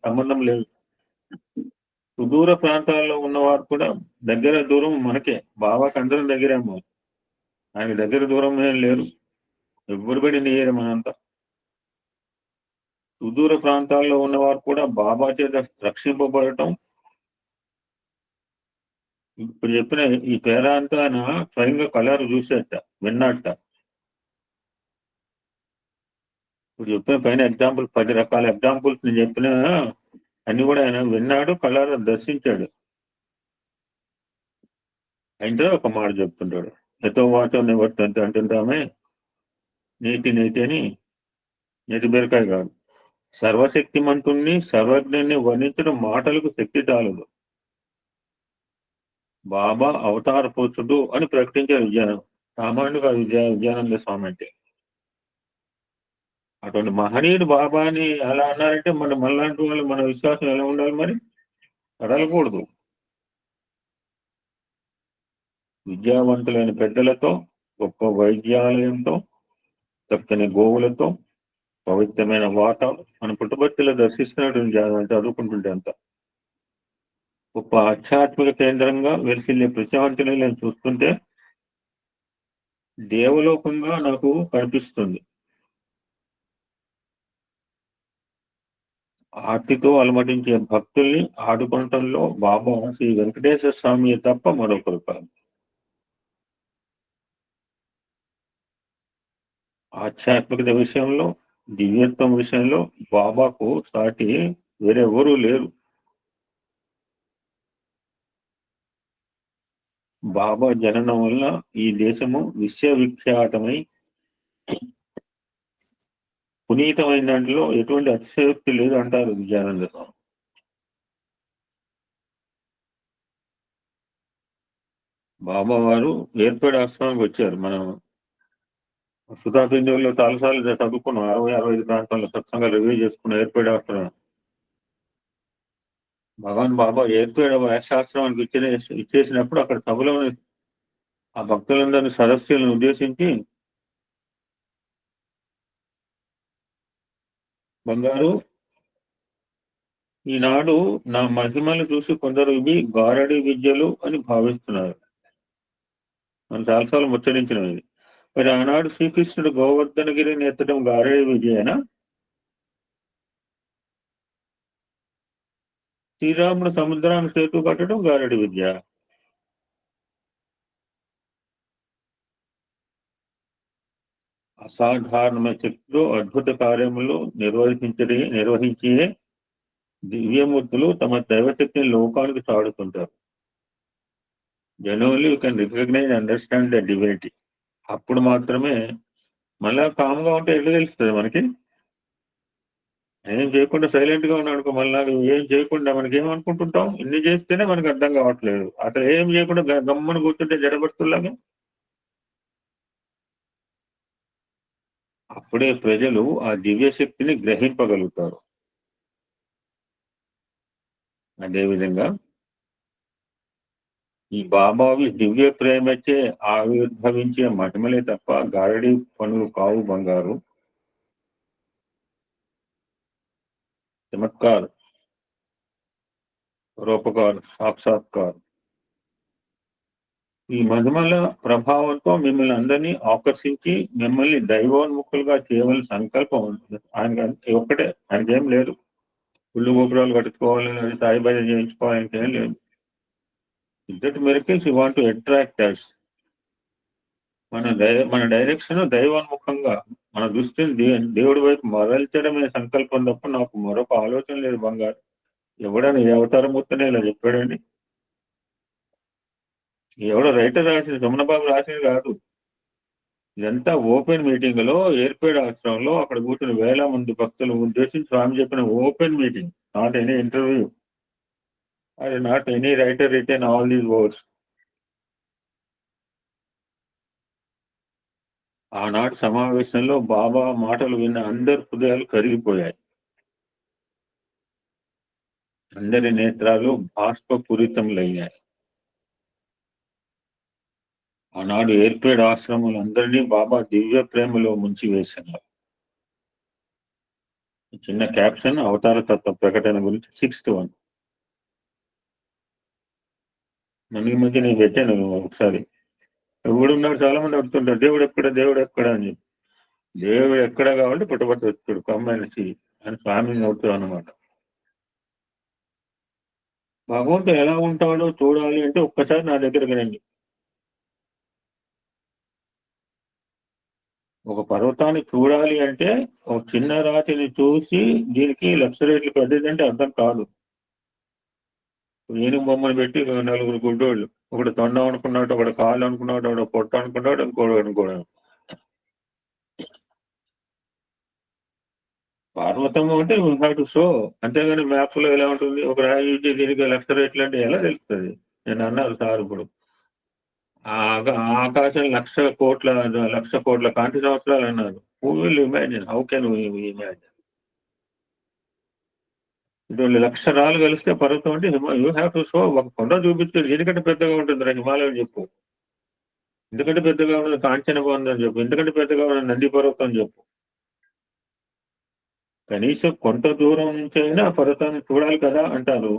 సంబంధం లేదు. సుదూర ప్రాంతాల్లో ఉన్నవారు కూడా దగ్గర దూరం మనకే, బాబాకి అందరం దగ్గరేమో, ఆయన దగ్గర దూరం ఏం లేరు. ఎవరిబడి నీయరు మనంతా. సుదూర ప్రాంతాల్లో ఉన్నవారు కూడా బాబా చేత రక్షింపబడటం. ఇప్పుడు చెప్పిన ఈ పేరా అంతా ఆయన స్వయంగా కలర్ చూసేట, విన్నట్ట. ఇప్పుడు చెప్పిన పైన ఎగ్జాంపుల్ 10 రకాల ఎగ్జాంపుల్స్ నేను చెప్పిన అన్ని కూడా ఆయన విన్నాడు, కలర్ దర్శించాడు. అయితే ఒక మాట చెప్తుంటాడు, ఎతో వాటో నివర్తంత అంటుంటామే, నేతి నేతి అని, నేతి బీరకాయ కాదు, సర్వశక్తిమంతుణ్ణి సర్వజ్ఞుణ్ణి వర్ణించడం మాటలకు శక్తి చాలదు. బాబా అవతార పురుషుడు అని ప్రకటించారు సామాన్యుగా విద్యానంద స్వామి అంటే. అటువంటి మహనీయుడు బాబాని అలా అన్నారంటే మనలాంటి వాళ్ళు మన విశ్వాసం ఎలా ఉండాలి మరి? కదలకూడదు. విద్యావంతులైన పెద్దలతో, గొప్ప వైద్యాలయంతో, చక్కని గోవులతో, పవిత్రమైన వాతావరణం మన పుట్టుబట్టిలో దర్శిస్తున్నట్టు చదువుకుంటుంటే అంత గొప్ప ఆధ్యాత్మిక కేంద్రంగా వెలిసిల్లే ప్రశాంతిని చూస్తుంటే దేవలోకంగా నాకు కనిపిస్తుంది. ఆర్తితో అలమటించే భక్తుల్ని ఆడుకోవటంలో బాబా శ్రీ వెంకటేశ్వర స్వామి తప్ప మరొకరు కాదు. ఆధ్యాత్మికత విషయంలో, దివ్యత్వం విషయంలో బాబాకు సాటి వేరెవరూ లేరు. బాబా జననం వల్ల ఈ దేశము విశ్వవిఖ్యాతమై పునీతమైన దాంట్లో ఎటువంటి అతిశయోక్తి లేదు అంటారు విద్యానంద స్వామి. బాబా వారు ఏర్పడే ఆశ్రమానికి వచ్చారు. మనం సుధాబిందువుల్లో చాలాసార్లు చదువుకున్నాం. 60-65 ప్రాంతాల్లో సత్సంగా రివ్యూ చేసుకున్న ఏర్పడే ఆశ్రమం. భగవాన్ బాబా ఏర్పడే శాస్త్రానికి ఇచ్చేసినప్పుడు అక్కడ సభలో ఆ భక్తులందరినీ సదస్సులను ఉద్దేశించి, బంగారు, ఈనాడు నా మహిమలు చూసి కొందరు ఇవి గారడి విద్యలు అని భావిస్తున్నారు. మనం చాలాసార్లు ముచ్చరించినవి. మరి ఆనాడు శ్రీకృష్ణుడు గోవర్ధనగిరిని ఎత్తడం గారడి విద్యేనా? శ్రీరాముడు సముద్రాన్ని సేతు కట్టడం గారడి విద్య? అసాధారణమైన శక్తితో అద్భుత కార్యములు నిర్వహించే దివ్యమూర్తులు తమ దైవశక్తిని లోకానికి చాడుతుంటారు. Generally you can recognize understand the divinity. అప్పుడు మాత్రమే. మళ్ళా కామ్గా ఉంటే ఎట్లా తెలుస్తుంది మనకి? ఏం చేయకుండా సైలెంట్ గా ఉన్నాడు, మళ్ళీ ఏం చేయకుండా మనకి ఏమనుకుంటుంటాం? ఇన్ని చేస్తేనే మనకు అర్థం కావట్లేదు. అసలు ఏం చేయకుండా గమ్మని కూర్చుంటే జడబడుతులాగా. అప్పుడే ప్రజలు ఆ దివ్య శక్తిని గ్రహింపగలుగుతారు. అదేవిధంగా ఈ బాబావి దివ్య ప్రేమచే ఆవిర్భవించే మహిమలే తప్ప గారడి పనులు కావు బంగారు. చమత్కార్, రూపకార్, సాక్షాత్కార్. ఈ మహిమల ప్రభావంతో మిమ్మల్ని అందరినీ ఆకర్షించి మిమ్మల్ని దైవోన్ముఖులుగా చేయవలసిన సంకల్పం ఉంటుంది. ఆయనకి ఒక్కటే, ఆయనకేం లేదు. పుల్లు గోపురాలు కట్టుకోవాలి, అది తాయిబాజ చేయించుకోవాలి, ఆయనకేం లేదు. ఇద్దరు miracles you want to attract us. మన డైరెక్షన్ దైవోన్ముఖంగా, మన దృష్టిని దేవుడి వైపు మరల్చడమే సంకల్పం తప్ప నాకు మరొక ఆలోచన లేదు బంగారు. ఎవడని ఏ అవతారమూర్తనే ఇలా చెప్పాడండి? ఎవడో రైటర్ రాసింది, సుమనబాబు రాసింది కాదు. ఇదంతా ఓపెన్ మీటింగ్ లో, ఏర్పేడు ఆశ్రమంలో అక్కడ కూర్చుని వేల మంది భక్తులు ఉద్దేశించి స్వామి చెప్పిన open meeting. Not any interview, అది not any writer return all these words. ఆనాటి సమావేశంలో బాబా మాటలు విన్న అందరి హృదయాలు కరిగిపోయాయి. అందరి నేత్రాలు బాష్పపూరితములయ్యాయి. ఆనాడు ఏర్పేడు ఆశ్రములందరినీ బాబా దివ్య ప్రేమలో ముంచి వేసినారు. చిన్న క్యాప్షన్ అవతార తత్వ ప్రకటన గురించి 6th one. మన ఈ మధ్య నేను పెట్టాను ఒకసారి. ఎవడున్నాడు, చాలా మంది అడుగుతుంటారు దేవుడు ఎక్కడ, దేవుడు ఎక్కడ అని చెప్పి. దేవుడు ఎక్కడ కావాలంటే పుట్టపట్టు వచ్చాడు కమ్మనిసి అని స్వామిని అవుతాడు అనమాట. భగవంతుడు ఎలా ఉంటాడో చూడాలి అంటే ఒక్కసారి నా దగ్గరకు రండి. ఒక పర్వతాన్ని చూడాలి అంటే ఒక చిన్న రాతిని చూసి దీనికి 1,00,000 రెట్లు పెద్దదంటే అర్థం కాదు. ఏనుగు బొమ్మను పెట్టి 4 గుడ్డోళ్ళు, ఒకటి తొండం అనుకున్నాడు, ఒకటి కాళ్ళు అనుకున్నాడు, ఒకటి పొట్ట అనుకున్నాడు, ఇంకోటి అనుకోవడం. పర్వతము అంటే యూ హ్యావ్ టు షో. అంతేగాని మ్యాప్ లో ఎలా ఉంటుంది, ఒక రాయి ఇచ్చి దీనికి లక్ష రేట్లు అంటే ఎలా తెలుస్తుంది? నేను అన్నారు సార్ ఇప్పుడు ఆ ఆకాశం లక్ష కోట్ల కాంతి సంవత్సరాలు అన్నారు. Who will imagine? How can imagine? ఇటువంటి లక్షరాలు కలిస్తే పర్వతం అంటే యూ హ్యావ్ టు షో. ఒక కొండ చూపించేది ఎందుకంటే పెద్దగా ఉంటుంది హిమాలయం చెప్పు, ఎందుకంటే పెద్దగా ఉన్నది కాంచనగొండ అని చెప్పు, ఎందుకంటే పెద్దగా ఉన్నది నంది పర్వతం అని చెప్పు. కనీసం కొంత దూరం నుంచి అయినా పర్వతాన్ని చూడాలి కదా అంటారు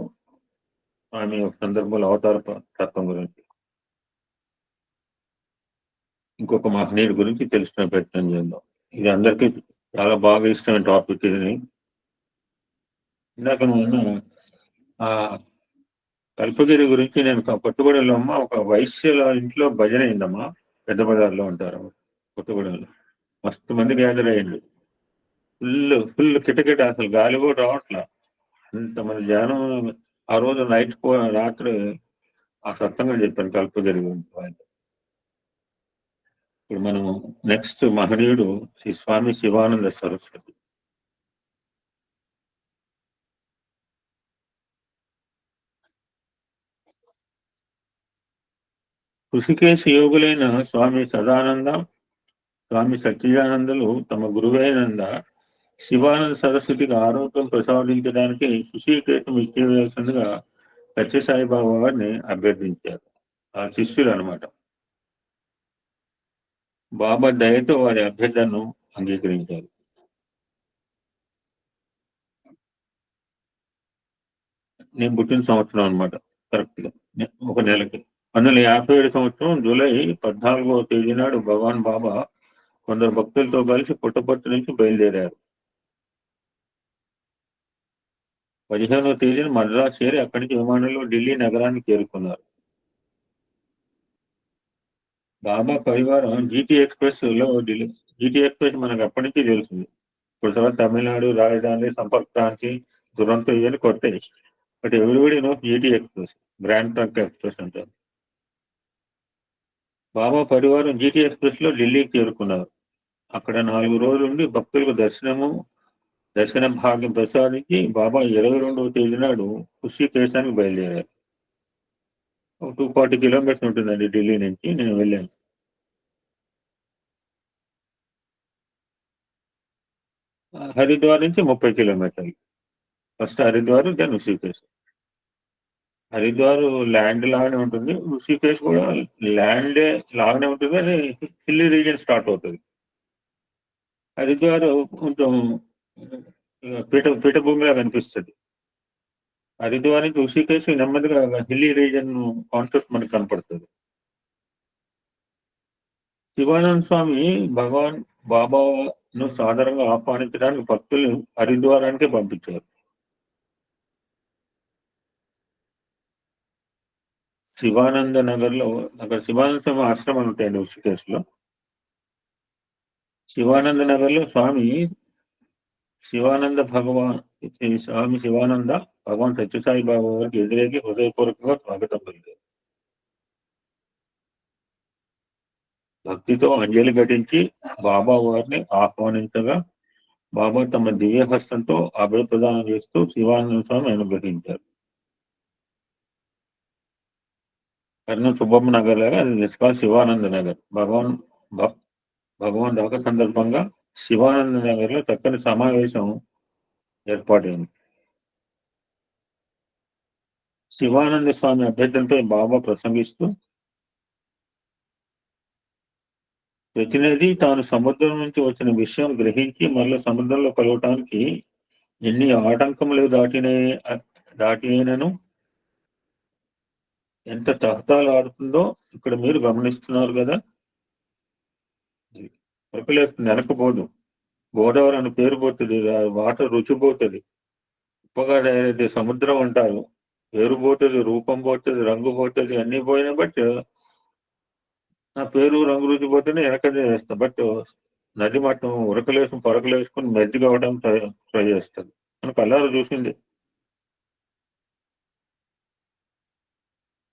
ఆమె ఒక సందర్భంలో అవతార తత్వం గురించి. ఇంకొక మహనీయుడి గురించి తెలుసుకునే ప్రయత్నం చేద్దాం. ఇది అందరికీ చాలా బాగా ఇష్టమైన టాపిక్. ఇది ఇందాక నువ్వు ఆ కల్పగిరి గురించి నేను కొత్తగూడెంలో అమ్మ ఒక వైశ్యుల ఇంట్లో భజన అయిందమ్మా. పెద్ద బజార్లో ఉంటారు కొత్తగూడెంలో. మస్తు మంది గ్యాదర్ అయ్యింది. ఫుల్ కిటకిట, అసలు గాలి కూడా రావట్లా, ఇంతమంది జనం. ఆ రోజు రాత్రి ఆ సత్తంగా చెప్పాను కల్పగిరి గురించి. ఇప్పుడు మనం నెక్స్ట్ మహనీయుడు శ్రీ స్వామి శివానంద సరస్వతి. ఋషికేశ యోగులైన స్వామి సదానంద, స్వామి సచ్చిదానందలు తమ గురువైనంద శివానంద సరస్వతికి ఆరోగ్యం ప్రసాదించడానికి ఋషికేశం ఇచ్చేయవలసిందిగా సత్యసాయిబాబా వారిని అభ్యర్థించారు. ఆ శిష్యులు అనమాట. బాబా దయతో వారి అభ్యర్థనను అంగీకరించారు. నేను పుట్టిన సంవత్సరం అనమాట, కరెక్ట్ గా ఒక నెలకి 1957 సంవత్సరం జూలై 14వ తేదీ నాడు భగవాన్ బాబా కొందరు భక్తులతో కలిసి పుట్టపర్తి నుంచి బయలుదేరారు. 15వ తేదీన మద్రాసు చేరి అక్కడి నుంచి విమానంలో ఢిల్లీ నగరానికి చేరుకున్నారు. బాబా పరివారం జీటీ ఎక్స్ప్రెస్ లో జీటీ ఎక్స్ప్రెస్ మనకు అప్పటి నుంచి తెలుస్తుంది. ఇప్పుడు తర్వాత తమిళనాడు రాజధాని, సంపర్క్ క్రాంతి, దురంతో ఇవన్నీ కొట్టాయి. But everybody know GT express, grand trunk express అంటారు. బాబా పరివారం జీటీ ఎక్స్ప్రెస్ లో ఢిల్లీకి చేరుకున్నారు. అక్కడ 4 రోజులు ఉండి భక్తులకు దర్శన భాగ్యం ప్రసాదించి బాబా 22వ తేదీ నాడు ఋషికేశానికి బయలుదేరారు. 240 కిలోమీటర్స్ ఉంటుందండి ఢిల్లీ నుంచి. నేను వెళ్ళాను. హరిద్వార్ నుంచి 30 కిలోమీటర్లు. First Haridwar, then Rishikesh. Haridwar land లాగానే ఉంటుంది, ఋషికేశ్ కూడా ల్యాండే లాగానే ఉంటుంది, అని హిల్లీ రీజియన్ స్టార్ట్ అవుతుంది. హరిద్వార్ కొంచెం పీఠభూమిలా కనిపిస్తుంది. హరిద్వార్ నుంచి ఋషికేశ్ నెమ్మదిగా హిల్లీ రీజియన్ కాన్సెప్ట్ మనకు కనపడుతుంది. శివానంద స్వామి భగవాన్ బాబాను సాధారణంగా ఆహ్వానించడానికి భక్తులు హరిద్వారానికి పంపించారు. శివానంద నగర్ లో అక్కడ శివానంద స్వామి ఆశ్రమాలు ఉంటాయండి ఋషికేశ్ లో. శివానంద నగర్ లో స్వామి శివానంద భగవాన్ సత్యసాయి బాబా వారికి ఎదురేగి హృదయపూర్వకంగా స్వాగతం పలికారు. భక్తితో అంజలి ఘటించి బాబా వారిని ఆహ్వానించగా బాబా తమ దివ్య హస్తంతో అభయ ప్రదానం చేస్తూ శివానంద స్వామి అనుగ్రహించారు. కర్ణ సుబ్బమ్మ నగర్ లాగా అది నిష్కాల్ శివానంద నగర్. భగవాన్ రాక సందర్భంగా శివానంద నగర్ లో చక్కని సమావేశం ఏర్పాటైంది. శివానంద స్వామి అభ్యర్థనపై బాబా ప్రసంగిస్తూ, ప్రతినిధి తాను సముద్రం నుంచి వచ్చిన విషయం గ్రహించి మళ్ళీ సముద్రంలో కలవటానికి ఎన్ని ఆటంకములు దాటినను ఎంత తహతాలు ఆడుతుందో ఇక్కడ మీరు గమనిస్తున్నారు కదా. వెనకపోదు, గోదావరి అని పేరు పోతుంది, వాటర్ రుచి పోతుంది. ఉప్పగా సముద్రం అంటారు, పేరు పోతుంది, రూపం పోతుంది, రంగు పోతుంది, అన్ని పోయినా బట్ నా పేరు రంగు రుచి పోతేనే వెనకదే వేస్తా. బట్ నది మట్టం పొరకలేసుకుని మెజ్జి కావడం ట్రై చేస్తుంది. మనకు అల్లారు చూసింది.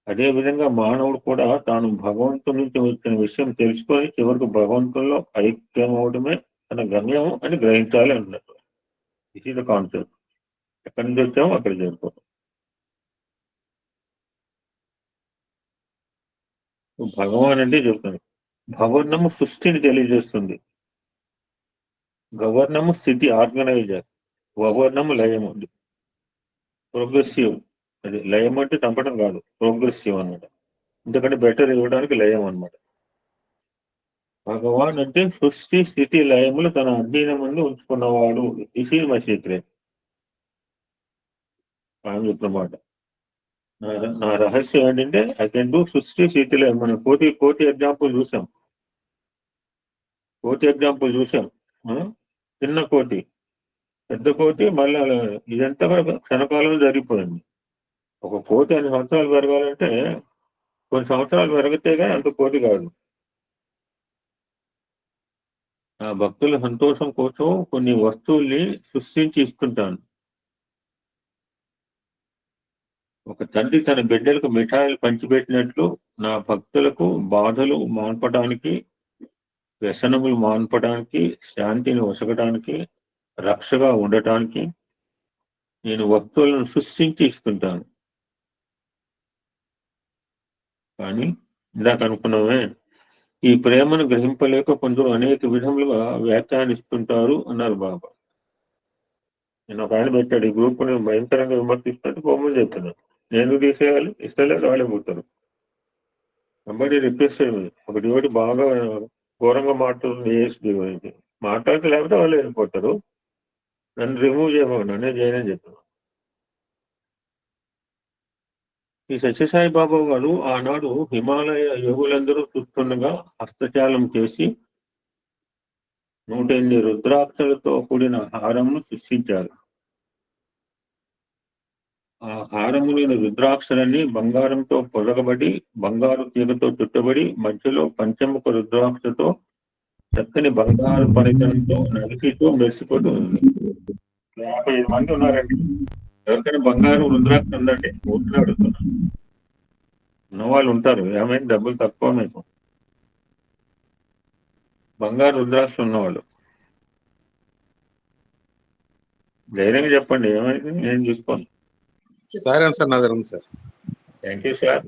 అదే విధంగా మానవుడు కూడా తాను భగవంతుడి నుంచి వచ్చిన విషయం తెలుసుకొని చివరికి భగవంతుల్లో ఐక్యం అవడమే తన గమ్యం అని గ్రహించాలి అన్నట్టు. This is the concept. ఎక్కడి నుంచి వచ్చామో అక్కడ చేరుకోవడం. భగవాన్ అంటే చెప్తాను, భవర్ణము సృష్టిని తెలియజేస్తుంది, గవర్ణము స్థితి ఆర్గనైజర్, గవర్ణము లయము ప్రోగ్రెసివ్. అది లయం అంటే చంపడం కాదు, ప్రోగ్రెసివ్ అనమాట. ఎందుకంటే బెటర్ ఇవ్వడానికి లయం అనమాట. భగవాన్ అంటే సృష్టి స్థితి లయములు తన అధీనం ముందు ఉంచుకున్నవాడు. This is my secret. ఆయన చెప్పినమాట. నా రహస్యం ఏంటంటే ఐ కెన్ డూ సృష్టి స్థితి లయం. మనం కోటి ఎగ్జాంపుల్ చూసాం. చిన్న కోటి, పెద్ద కోటి, మళ్ళీ ఇదంతా కూడా క్షణకాలంలో జరిగిపోయింది. ఒక కోటి 5 సంవత్సరాలు పెరగాలంటే కొన్ని సంవత్సరాలు పెరిగితే కానీ అంత కోటి కాదు. ఆ భక్తుల సంతోషం కోసం కొన్ని వస్తువుల్ని సృష్టించి ఇస్తుంటాను. ఒక తండ్రి తన బిడ్డలకు మిఠాయిలు పంచిపెట్టినట్లు నా భక్తులకు బాధలు మాన్పడానికి, వ్యసనములు మాన్పడానికి, శాంతిని వసగడానికి, రక్షగా ఉండటానికి నేను వస్తువులను సృష్టించి ఇస్తుంటాను. కానీ ఇందాక అనుకున్నామే, ఈ ప్రేమను గ్రహింపలేక కొందరు అనేక విధములుగా వ్యాఖ్యానిస్తుంటారు అన్నారు బాబా. నేను ఒక ఆయన పెట్టాడు, ఈ గ్రూప్ ని భయంకరంగా విమర్శిస్తుంటే బొమ్మలు చెప్తున్నాను. నేను తీసేయాలి, ఇష్టలేదు వాళ్ళే పోతారు. సంబడి రిక్వెస్ట్ ఒక డివోటి బాగా ఘోరంగా మాట్లాడుతుంది, మాట్లాడితే లేకపోతే వాళ్ళు వెళ్ళిపోతారు. నన్ను రిమూవ్ చేయమన్నా, నేను చేయనని చెప్పాను. ఈ సత్యసాయి బాబా గారు ఆనాడు హిమాలయ యోగులందరూ చూస్తుండగా హస్తచాలం చేసి 108 రుద్రాక్షలతో కూడిన హారమును సృష్టించారు. ఆ హారములైన రుద్రాక్షలన్నీ బంగారంతో పొదగబడి, బంగారు తీగతో చుట్టబడి, మధ్యలో పంచముఖ రుద్రాక్షతో చక్కని బంగారు పరికరంతో నగితో మెరిసిపోతూ ఉంది. 55 మంది ఉన్నారండి. ఎవరికైనా బంగారు రుద్రాక్ష ఉందండి? ఊరిని అడుగుతున్నాను. ఉన్నవాళ్ళు ఉంటారు. ఏమైంది, డబ్బులు తక్కువ మీకు? బంగారు రుద్రాక్ష ఉన్నవాళ్ళు ధైర్యంగా చెప్పండి, ఏమైంది? నేను చూసుకోను. సార్ సార్ నా దగ్గర ఉంది సార్. Thank you sir.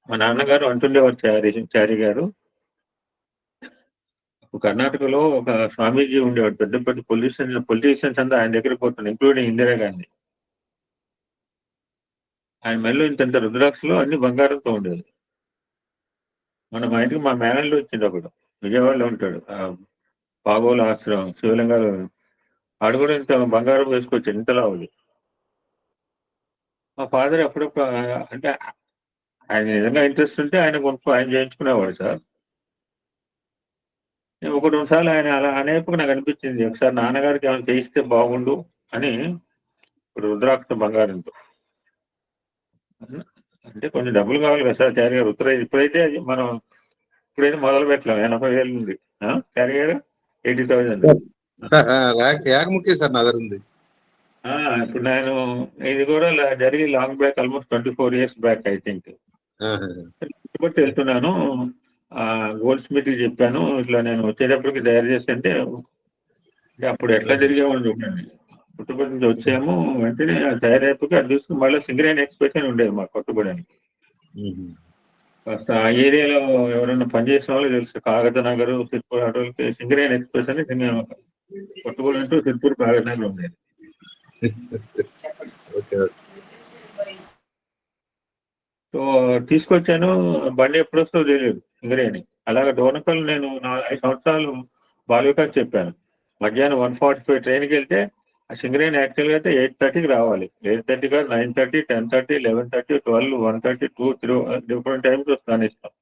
మా నాన్నగారు అంటుండేవారు, చారి గారు, కర్ణాటకలో ఒక స్వామీజీ ఉండేవాడు. పెద్ద పెద్ద పొలిటీషియన్స్ అంతా ఆయన దగ్గరికి పోతున్నాడు, ఇంక్లూడింగ్ ఇందిరాగాంధీ. ఆయన మెల్లో ఇంత రుద్రాక్షలో అన్ని బంగారంతో ఉండేది. మా ఇంటికి మా మేనల్లు వచ్చింది ఒకడు, విజయవాడలో ఉంటాడు, పాగోల ఆశ్రమం శివలింగాలు. ఆడు కూడా ఇంత బంగారం వేసుకొచ్చాడు, ఇంతలా ఉంది. మా ఫాదర్ అప్పుడప్పుడు అంటే ఆయన నిజంగా ఇంట్రెస్ట్ ఉంటే ఆయన చేయించుకునేవాడు సార్. నేను 1-2 సార్లు ఆయన అలా అనేప్పుడు నాకు అనిపించింది, ఒకసారి నాన్నగారికి ఏమైనా చేయిస్తే బాగుండు అని. ఇప్పుడు రుద్రాక్ష బంగారంతో అంటే కొంచెం డబ్బులు కావాలి కదా సార్ చారి గారు. ఇప్పుడైతే మనం మొదలు పెట్టలేం. 80,000 ఉంది చారి గారు, 80,000. యాగముఖి సార్ నా దగ్గర ఉంది. ఇప్పుడు నేను ఇది కూడా జరిగి long back, almost 24 years back I think. బట్టి వెళ్తున్నాను, గోల్డ్ స్మిత్ చెప్పాను, ఇట్లా నేను వచ్చేటప్పటికి తయారు చేసి అంటే అప్పుడు ఎట్లా జరిగేవాళ్ళు చూడండి. పుట్టుబడి నుంచి వచ్చాము, వెంటనే తయారైపోయి అది తీసుకుని మళ్ళీ సింగరేణి ఎక్స్ప్రెస్ అని ఉండేది మా కొత్తగూడానికి. కాస్త ఆ ఏరియాలో ఎవరైనా పనిచేసిన వాళ్ళు తెలుసు, కాగత నగర్, సిర్పూర్ అటోలకి సింగరేణి ఎక్స్ప్రెస్ అని కొత్తగూడ అంటూ సిర్పూర్ కాగత నగర్ ఉండేది. సో తీసుకొచ్చాను, బండి ఎప్పుడు వస్తుందో తెలియదు సింగరేణి. అలాగే డోనకల్ నేను 5 సంవత్సరాలు బాలికాకి చెప్పాను, మధ్యాహ్నం 1:45 ట్రైన్కి వెళ్తే ఆ సింగరేణి యాక్చువల్గా అయితే 8:30కి రావాలి. 8:30 కాదు, 9:30, 10:30, 11:30, 12, 1:30, 2, 3 డిఫరెంట్ టైమ్స్ వస్తాను ఇస్తాం.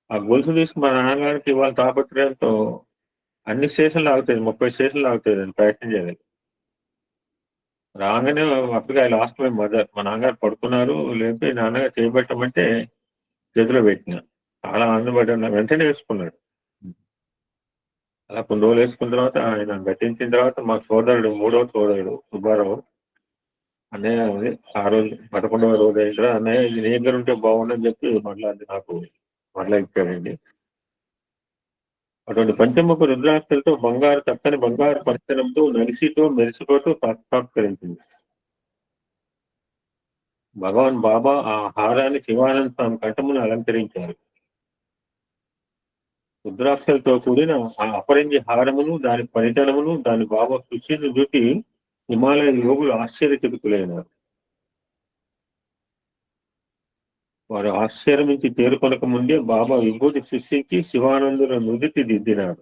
ఆ గొలుసు తీసుకుని మా నాన్నగారికి ఇవాళ తాపత్రయంతో అన్ని స్టేషన్లు ఆగుతాయి, 30 స్టేషన్లు ఆగుతాయి ప్యాసింజర్. రాగానే అప్పటికి ఆయన లాస్ట్ మై మదర్, మా నాన్నగారు పడుకున్నారు, లేపి నాన్నగారు చేయబెట్టమంటే చేతిలో పెట్టిన. చాలా ఆనందపడ్డా, వెంటనే వేసుకున్నాడు. అలా కొన్ని రోజులు వేసుకున్న తర్వాత ఆయన గట్టించిన తర్వాత మా సోదరుడు, 3వ సోదరుడు సుబ్బారావు, అన్నయ్య అదే ఆ రోజు 11వ రోజు అయినా అన్నయ్య ఇది నీ దగ్గర ఉంటే బాగుండని చెప్పి మళ్ళీ అది నాకు మళ్ళీ ఇచ్చాడండి. అటువంటి పంచముఖ రుద్రాక్షలతో చక్కని బంగారు పరిచయంతో నలిసితో మెరిసిపోతూ సాక్షాత్కరించింది. భగవాన్ బాబా ఆ హారాన్ని శివానంద స్వామి కంఠమును అలంకరించారు. రుద్రాక్షలతో కూడిన ఆ అపరంజి హారమును దాని పరిచలమును దాని బాబా కృషిని చూసి హిమాలయ యోగులు ఆశ్చర్యచకితులైనారు. వారు ఆశ్చర్యమించి తేరుకొనక ముందే బాబా విభూతి సృష్టించి శివానందుల నుదిటి దిద్దినాడు.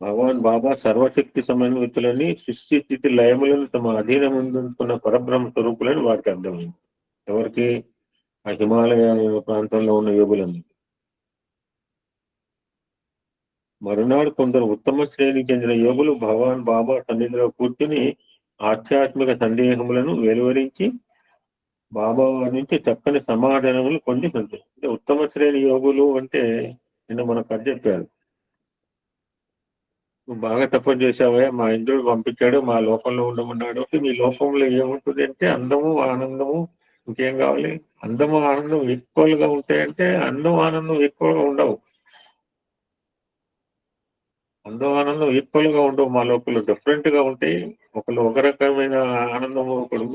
భగవాన్ బాబా సర్వశక్తి సమన్వితులని సృష్టి స్థితి లయములను తమ అధీనముందుకున్న పరబ్రహ్మ స్వరూపులని వారికి అర్థమైంది. ఎవరికి? ఆ హిమాలయ ప్రాంతంలో ఉన్న యోగులని. మరునాడు కొందరు ఉత్తమ శ్రేణికి చెందిన యోగులు భగవాన్ బాబా సన్నిధిలో కూర్చుని ఆధ్యాత్మిక సందేహములను వెలువరించి బాబా వారి నుంచి చక్కని సమాధానములు పొంది సంతోషం. అంటే ఉత్తమ శ్రేణి యోగులు అంటే నిన్న మనకు అది చెప్పారు. నువ్వు బాగా తపస్సు చేసావా, మా ఇంద్రుడు పంపించాడు, మా లోకంలో ఉండమన్నాడు. మీ లోకంలో ఏముంటుంది అంటే అందము ఆనందము, ఇంకేం కావాలి? అందము ఆనందం ఈక్వల్ గా ఉంటాయంటే అందం ఆనందం ఈక్వల్ గా ఉండవు. అందం ఆనందం ఈక్వల్ గా ఉండవు. మా లోకంలో డిఫరెంట్ గా ఉంటాయి. ఒకళ్ళు ఒక రకమైన ఆనందం, ఒకడు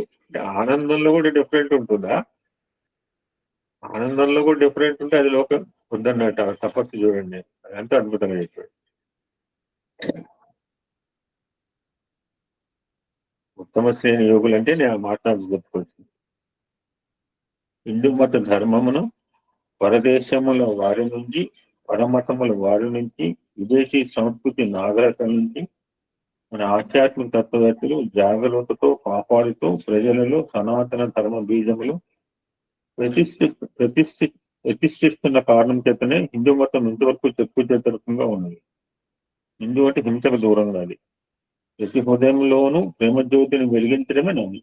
ఆనందంలో కూడా డిఫరెంట్ ఉంటుందా? ఆనందంలో కూడా డిఫరెంట్ ఉంటే అది లోకం వద్దన్నట్ట. తపస్సు చూడండి, అది ఎంతో అద్భుతంగా చెప్పాడు. ఉత్తమ శ్రేణి యోగులు అంటే నేను మాట్లాడి గుర్తుకొచ్చింది. హిందూ మత ధర్మమును పరదేశముల వారి నుంచి, పరమతముల వారి నుంచి, విదేశీ సంస్కృతి నాగరికత నుంచి మన ఆధ్యాత్మిక తత్వవేత్తలు జాగ్రత్తతో కాపాడుతూ ప్రజలలో సనాతన ధర్మ బీజములు ప్రతిష్ఠిస్తున్న కారణం చేతనే హిందూ మతం ఇంతవరకు చెక్కుచెదరకంగా ఉన్నది. హిందూ అంటే హింసకు దూరంగా అది. ప్రతి హృదయంలోనూ ప్రేమ జ్యోతిని వెలిగించడమే నది.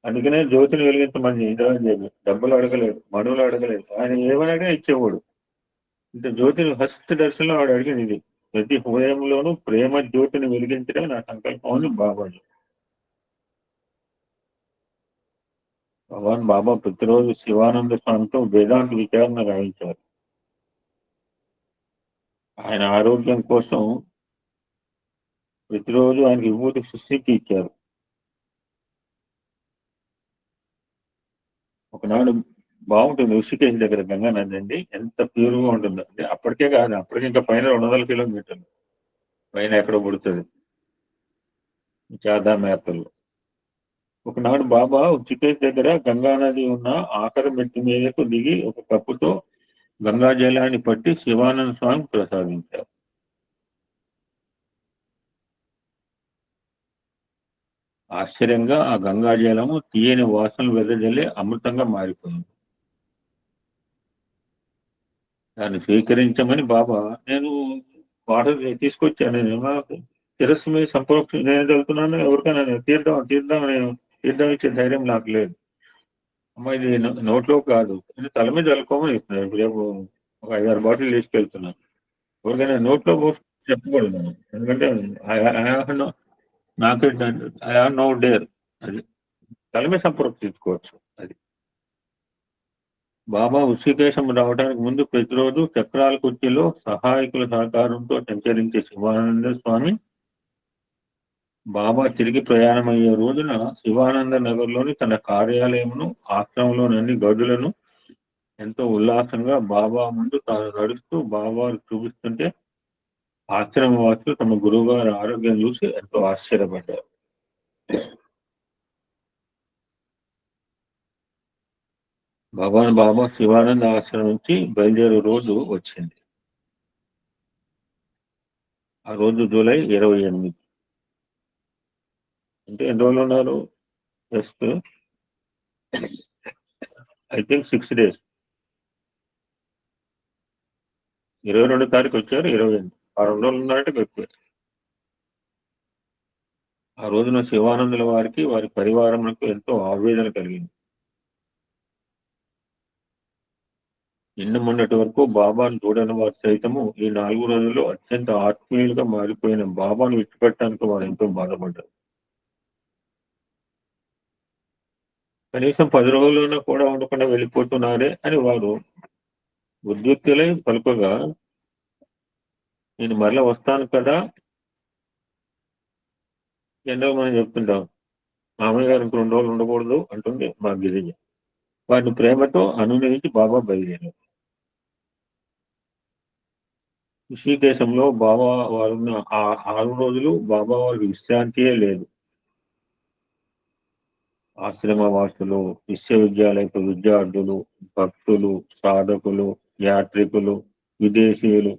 అందుకనే జ్యోతిని వెలిగించమని డబ్బులు అడగలేదు, మడువులు అడగలేదు. ఆయన ఏమనగా ఇచ్చేవాడు. ఇంత జ్యోతిని ఫస్ట్ దర్శనంలో వాడు అడిగింది ఇది. ప్రతి హృదయంలోనూ ప్రేమ జ్యోతిని వెలిగించడం నా సంకల్పం అని బాబా. భగవాన్ బాబా ప్రతిరోజు శివానంద స్వామితో వేదాంత విచారణ రాయించారు. ఆయన ఆరోగ్యం కోసం ప్రతిరోజు ఆయనకి విభూతి సృష్టించి ఇచ్చారు. ఒకనాడు బాగుంటుంది ఋషికేశ్ దగ్గర గంగా నది అండి, ఎంత ప్యూర్గా ఉంటుందో. అంటే అప్పటికే కాదు, అప్పటికి ఇంకా పైన 200 కిలోమీటర్లు పైన ఎక్కడో పుడుతుంది చాదా మేతలు. ఒకనాడు బాబా ఋషికేశ్ దగ్గర గంగా నది ఉన్న ఆఖరి మెట్టు మీదకు దిగి ఒక కప్పుతో గంగా జలాన్ని పట్టి శివానంద స్వామి ప్రసాదించారు. ఆశ్చర్యంగా ఆ గంగా జలము తీయని వాసనలు వెదజల్లే అమృతంగా మారిపోయింది. దాన్ని స్వీకరించమని బాబా, నేను వాటర్ తీసుకొచ్చాను, నేను శిరస్సు మీద సంపూర్ణ నేను వెళ్తున్నాను, ఎవరికైనా తీర్థం ఇచ్చే ధైర్యం నాకు లేదు. అమ్మ ఇది నోట్లో కాదు, తల మీద చల్లుకోమని ఇస్తున్నాను. రేపు ఒక 5-6 బాటిల్ తీసుకెళ్తున్నాను. ఎవరికైనా నోట్లో చెప్పకూడదు, ఎందుకంటే నాకు ఐ హావ్ నో డేర్. అది తల మీద సంపర్కించుకోవచ్చు. అది బాబా ఋషికేశం రావడానికి ముందు ప్రతిరోజు చక్రాల కుర్చీలో సహాయకుల సహకారంతో సంచరించే శివానంద స్వామి బాబా తిరిగి ప్రయాణమయ్యే రోజున శివానంద నగర్లోని తన కార్యాలయమును, ఆశ్రమంలోని అన్ని గదులను ఎంతో ఉల్లాసంగా బాబా ముందు తాను నడుస్తూ బాబా చూపిస్తుంటే ఆశ్రమవాసులు తమ గురువు గారి ఆరోగ్యం చూసి ఎంతో ఆశ్చర్యపడ్డారు. భగవాన్ బాబా శివానంద ఆశ్రమం నుంచి బయలుదేరే రోజు వచ్చింది. ఆ రోజు జూలై 28. అంటే ఎన్ని రోజులు ఉన్నారు? Just I think 6 days. 22వ తారీఖు వచ్చారు, 28. 2 రోజులు ఉన్నారంటే ఎక్కువ. ఆ రోజున శివానందుల వారికి వారి పరివారంకు ఎంతో ఆవేదన కలిగింది. నిన్న మొన్నటి వరకు బాబాను చూడని వారు సైతము ఈ 4 రోజుల్లో అత్యంత ఆత్మీయులుగా మారిపోయిన బాబాను విడిచిపెట్టడానికి వారు ఎంతో బాధపడ్డారు. కనీసం 10 రోజుల్లోనే కూడా ఉండకుండా వెళ్ళిపోతున్నారే అని వారు ఉద్యుక్తులై పలుకగా, నేను మరలా వస్తాను కదా. జనరల్ మనం చెప్తుంటాం, మామయ్య గారు ఇంక 2 రోజులు ఉండకూడదు అంటుంది మా గిరిజ. వారిని ప్రేమతో అనునయించి బాబా బయలుదేరారు. ఋషికేశంలో బాబా వారున్న ఆ 6 రోజులు బాబా వారికి విశ్రాంతియే లేదు. ఆశ్రమ వాసులు, విశ్వవిద్యాలయపు విద్యార్థులు, భక్తులు, సాధకులు, యాత్రికులు, విదేశీయులు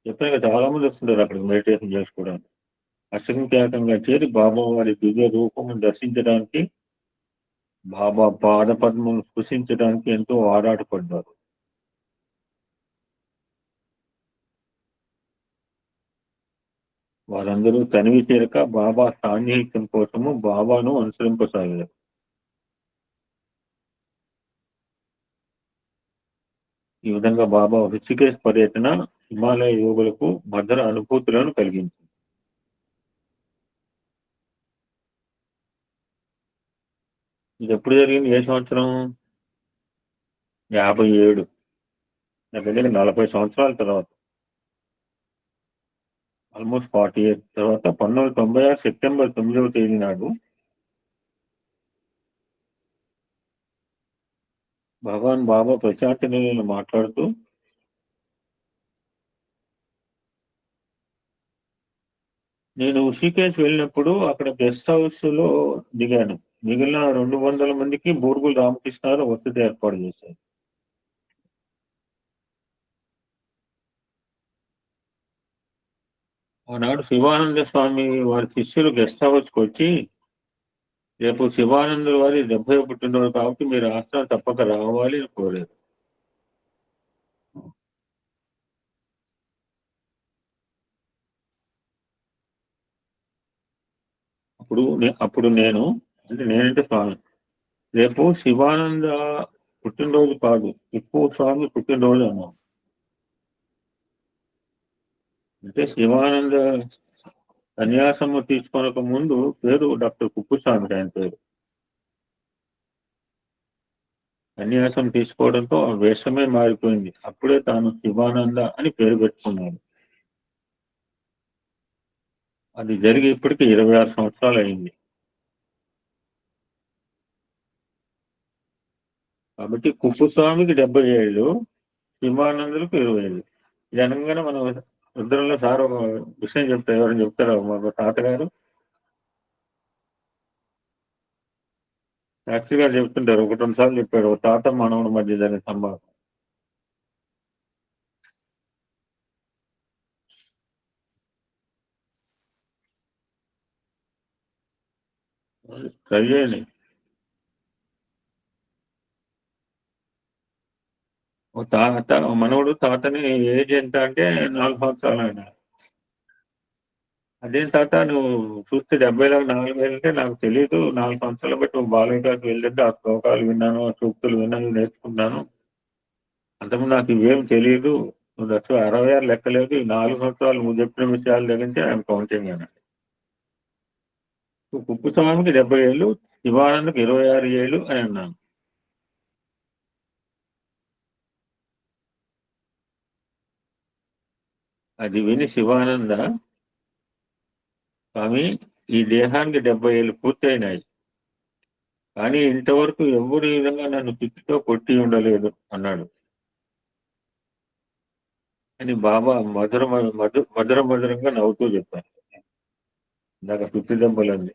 చెప్పిన చాలా మంది వస్తుంటారు అక్కడికి మెడిటేషన్ చేసుకోవడానికి. అసంఖ్యాకంగా చేరి బాబా వారి దివ్య రూపమును దర్శించడానికి, బాబా పాద పద్మను స్పృశించడానికి ఎంతో ఆరాటపడ్డారు. వారందరూ తనివి తీరక బాబా సాన్నిహిత్యం కోసము బాబాను అనుసరింపసాగారు. ఈ విధంగా బాబా ఋషికేశ్ పర్యటన హిమాలయ యోగులకు మధుర అనుభూతులను కలిగించింది. ఇది ఎప్పుడు జరిగింది? ఏ సంవత్సరం? 57, దగ్గర 40 సంవత్సరాల తర్వాత, ఆల్మోస్ట్ 40 years తర్వాత 1996 సెప్టెంబర్ 9వ తేదీ నాడు భగవాన్ బాబా ప్రశాంతి నిలయంలో మాట్లాడుతూ, నేను ఋషికేశ్ వెళ్ళినప్పుడు అక్కడ గెస్ట్ హౌస్ లో దిగాను. మిగిలిన 200 మందికి బూర్గులు రామకృష్ణ వసతి ఏర్పాటు చేశారు. ఆనాడు శివానంద స్వామి వారి శిష్యులు గెస్ట్ హౌస్కి వచ్చి, రేపు శివానందుల వారి 70వ పుట్టినరోజు కాబట్టి మీరు ఆశ్రమం తప్పక రావాలి అని కోరారు. అప్పుడు నేనంటే స్వామి, రేపు శివానంద పుట్టినరోజు కాదు, ఎక్కువ స్వామి పుట్టినరోజు అన్నాం. అంటే శివానంద సన్యాసము తీసుకోనక ముందు పేరు డాక్టర్ కుప్పుస్వామి, ఆయన పేరు. సన్యాసం తీసుకోవడంతో ఆ వేషమే మారిపోయింది. అప్పుడే తాను శివానంద అని పేరు పెట్టుకున్నాడు. అది జరిగి ఇప్పటికీ 26 సంవత్సరాలు అయింది. కాబట్టి కుప్పుస్వామికి 70 ఏళ్ళు, శివానందులకు 20 ఏళ్ళు. ఇది అనగానే మనం రుద్రంలో సార్ ఒక విషయం చెప్తారు. ఎవరైనా చెప్తారా? మా తాతగారు శాస్త్రి గారు చెప్తుంటారు, 1-2 సార్లు చెప్పారు, తాత మనవడి మధ్య జరిగిన సంభాషణ. ట్రై చేయండి. ఓ తాత మనవడు తాతని ఏజ్ ఎంత అంటే 4 సంవత్సరాలు ఆయన. అదేం తాత నువ్వు చూస్తే 70లో 4 అంటే నాకు తెలియదు, 4 సంవత్సరాలు బట్టి నువ్వు బాలవికాస్ వెళ్ళింటే ఆ శ్లోకాలు విన్నాను, ఆ సూక్తులు విన్నాను, నేర్చుకున్నాను. అంతకుముందు నాకు ఇవేం తెలియదు, నువ్వు 66 లెక్కలేదు, ఈ 4 సంవత్సరాలు నువ్వు చెప్పిన విషయాలు తగ్గించి ఆయన కౌంటింగ్ అన్నాడు. కుప్పుస్వామికి 70 ఏళ్ళు, శివానందకి 26 ఏళ్ళు అని అన్నాను. అది విని శివానంద, స్వామి ఈ దేహానికి 70 ఏళ్ళు పూర్తయినాయి, కానీ ఇంతవరకు ఎవరు ఈ విధంగా నన్ను పిచ్చితో కొట్టి ఉండలేదు అన్నాడు. అని బాబా మధురంగా నవ్వుతూ చెప్పారు. ఇందాక 50 దెబ్బలండి,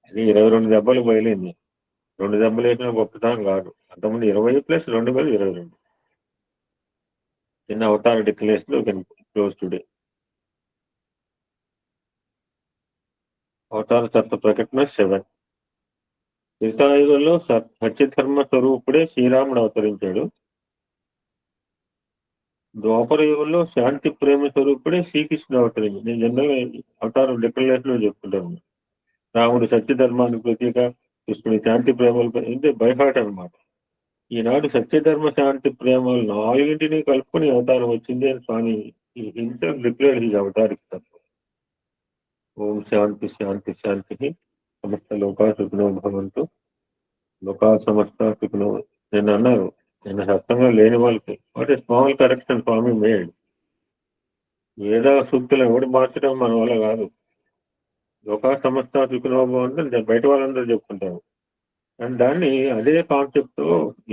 అది 22 దెబ్బలు బయలుంది. 2 దెబ్బలు వేసిన గొప్పతనం కాదు. అంతకుముందు 20 + 2 = 22. చిన్న అవతార డిక్లేషన్ లో క్లోజ్ టుడే. అవతార తత్వ ప్రకటన 7. త్రేతాయుగంలో సత్యధర్మ స్వరూపుడే శ్రీరాముడు అవతరించాడు. ద్వాపర యుగంలో శాంతి ప్రేమ స్వరూపుడే శ్రీకృష్ణుడు అవతరించాడు. నేను జనరల్గా అవతారం డిక్లరేషన్ లో చెప్తుంటాను. రాముడు సత్యధర్మానికి ప్రతీక, కృష్ణుడి శాంతి ప్రేమలు అంటే బైహార్ట్ అనమాట. ఈనాడు సత్యధర్మ శాంతి ప్రేమలు 4 కలుపుకొని అవతారం వచ్చింది అని స్వామి ఈ హింస డిక్లేర్ హిజ్ అవతారిస్తారు. ఓం శాంతి శాంతి శాంతి. సమస్త లోకా సుఖినో భవంతు. లోకా సమస్త సుఖినో. నేను అన్నారు, నేను సత్యంగా లేని వాళ్ళకి what a small correction swami made. వేద సూక్తులు ఎవడు మార్చడం మన వల్ల కాదు. లోకా సమస్త సుఖినో భవంతు బయట వాళ్ళందరూ చెప్పుకుంటారు. అండ్ దాన్ని అదే కాన్సెప్ట్ తో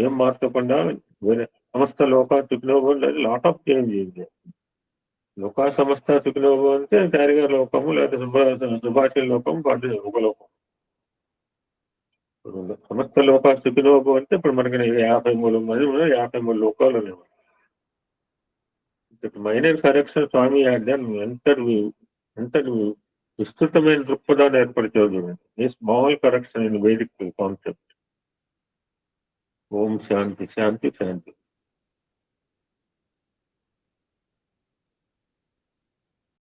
ఏం మార్చకుండా వేరే సమస్త లోకా సుఖినో భవంతు లాట్ ఆఫ్ చేంజ్ ఉంది. లోకా సమస్త సుఖినో భవంతు తయారీగా లోకము లేదా సుభాష లోకం ఒక లోకం. సమస్త లోకా సుఖినో భవంతు ఇప్పుడు మనకి 53 మంది 53 లోకాలు ఉన్నాయి. మైనర్ కరెక్షన్ స్వామి ఎంతటి విస్తృతమైన దృక్పథాన్ని ఏర్పరిచేది చూడండి. A small correction in vedic concept. ఓం శాంతి శాంతి శాంతి.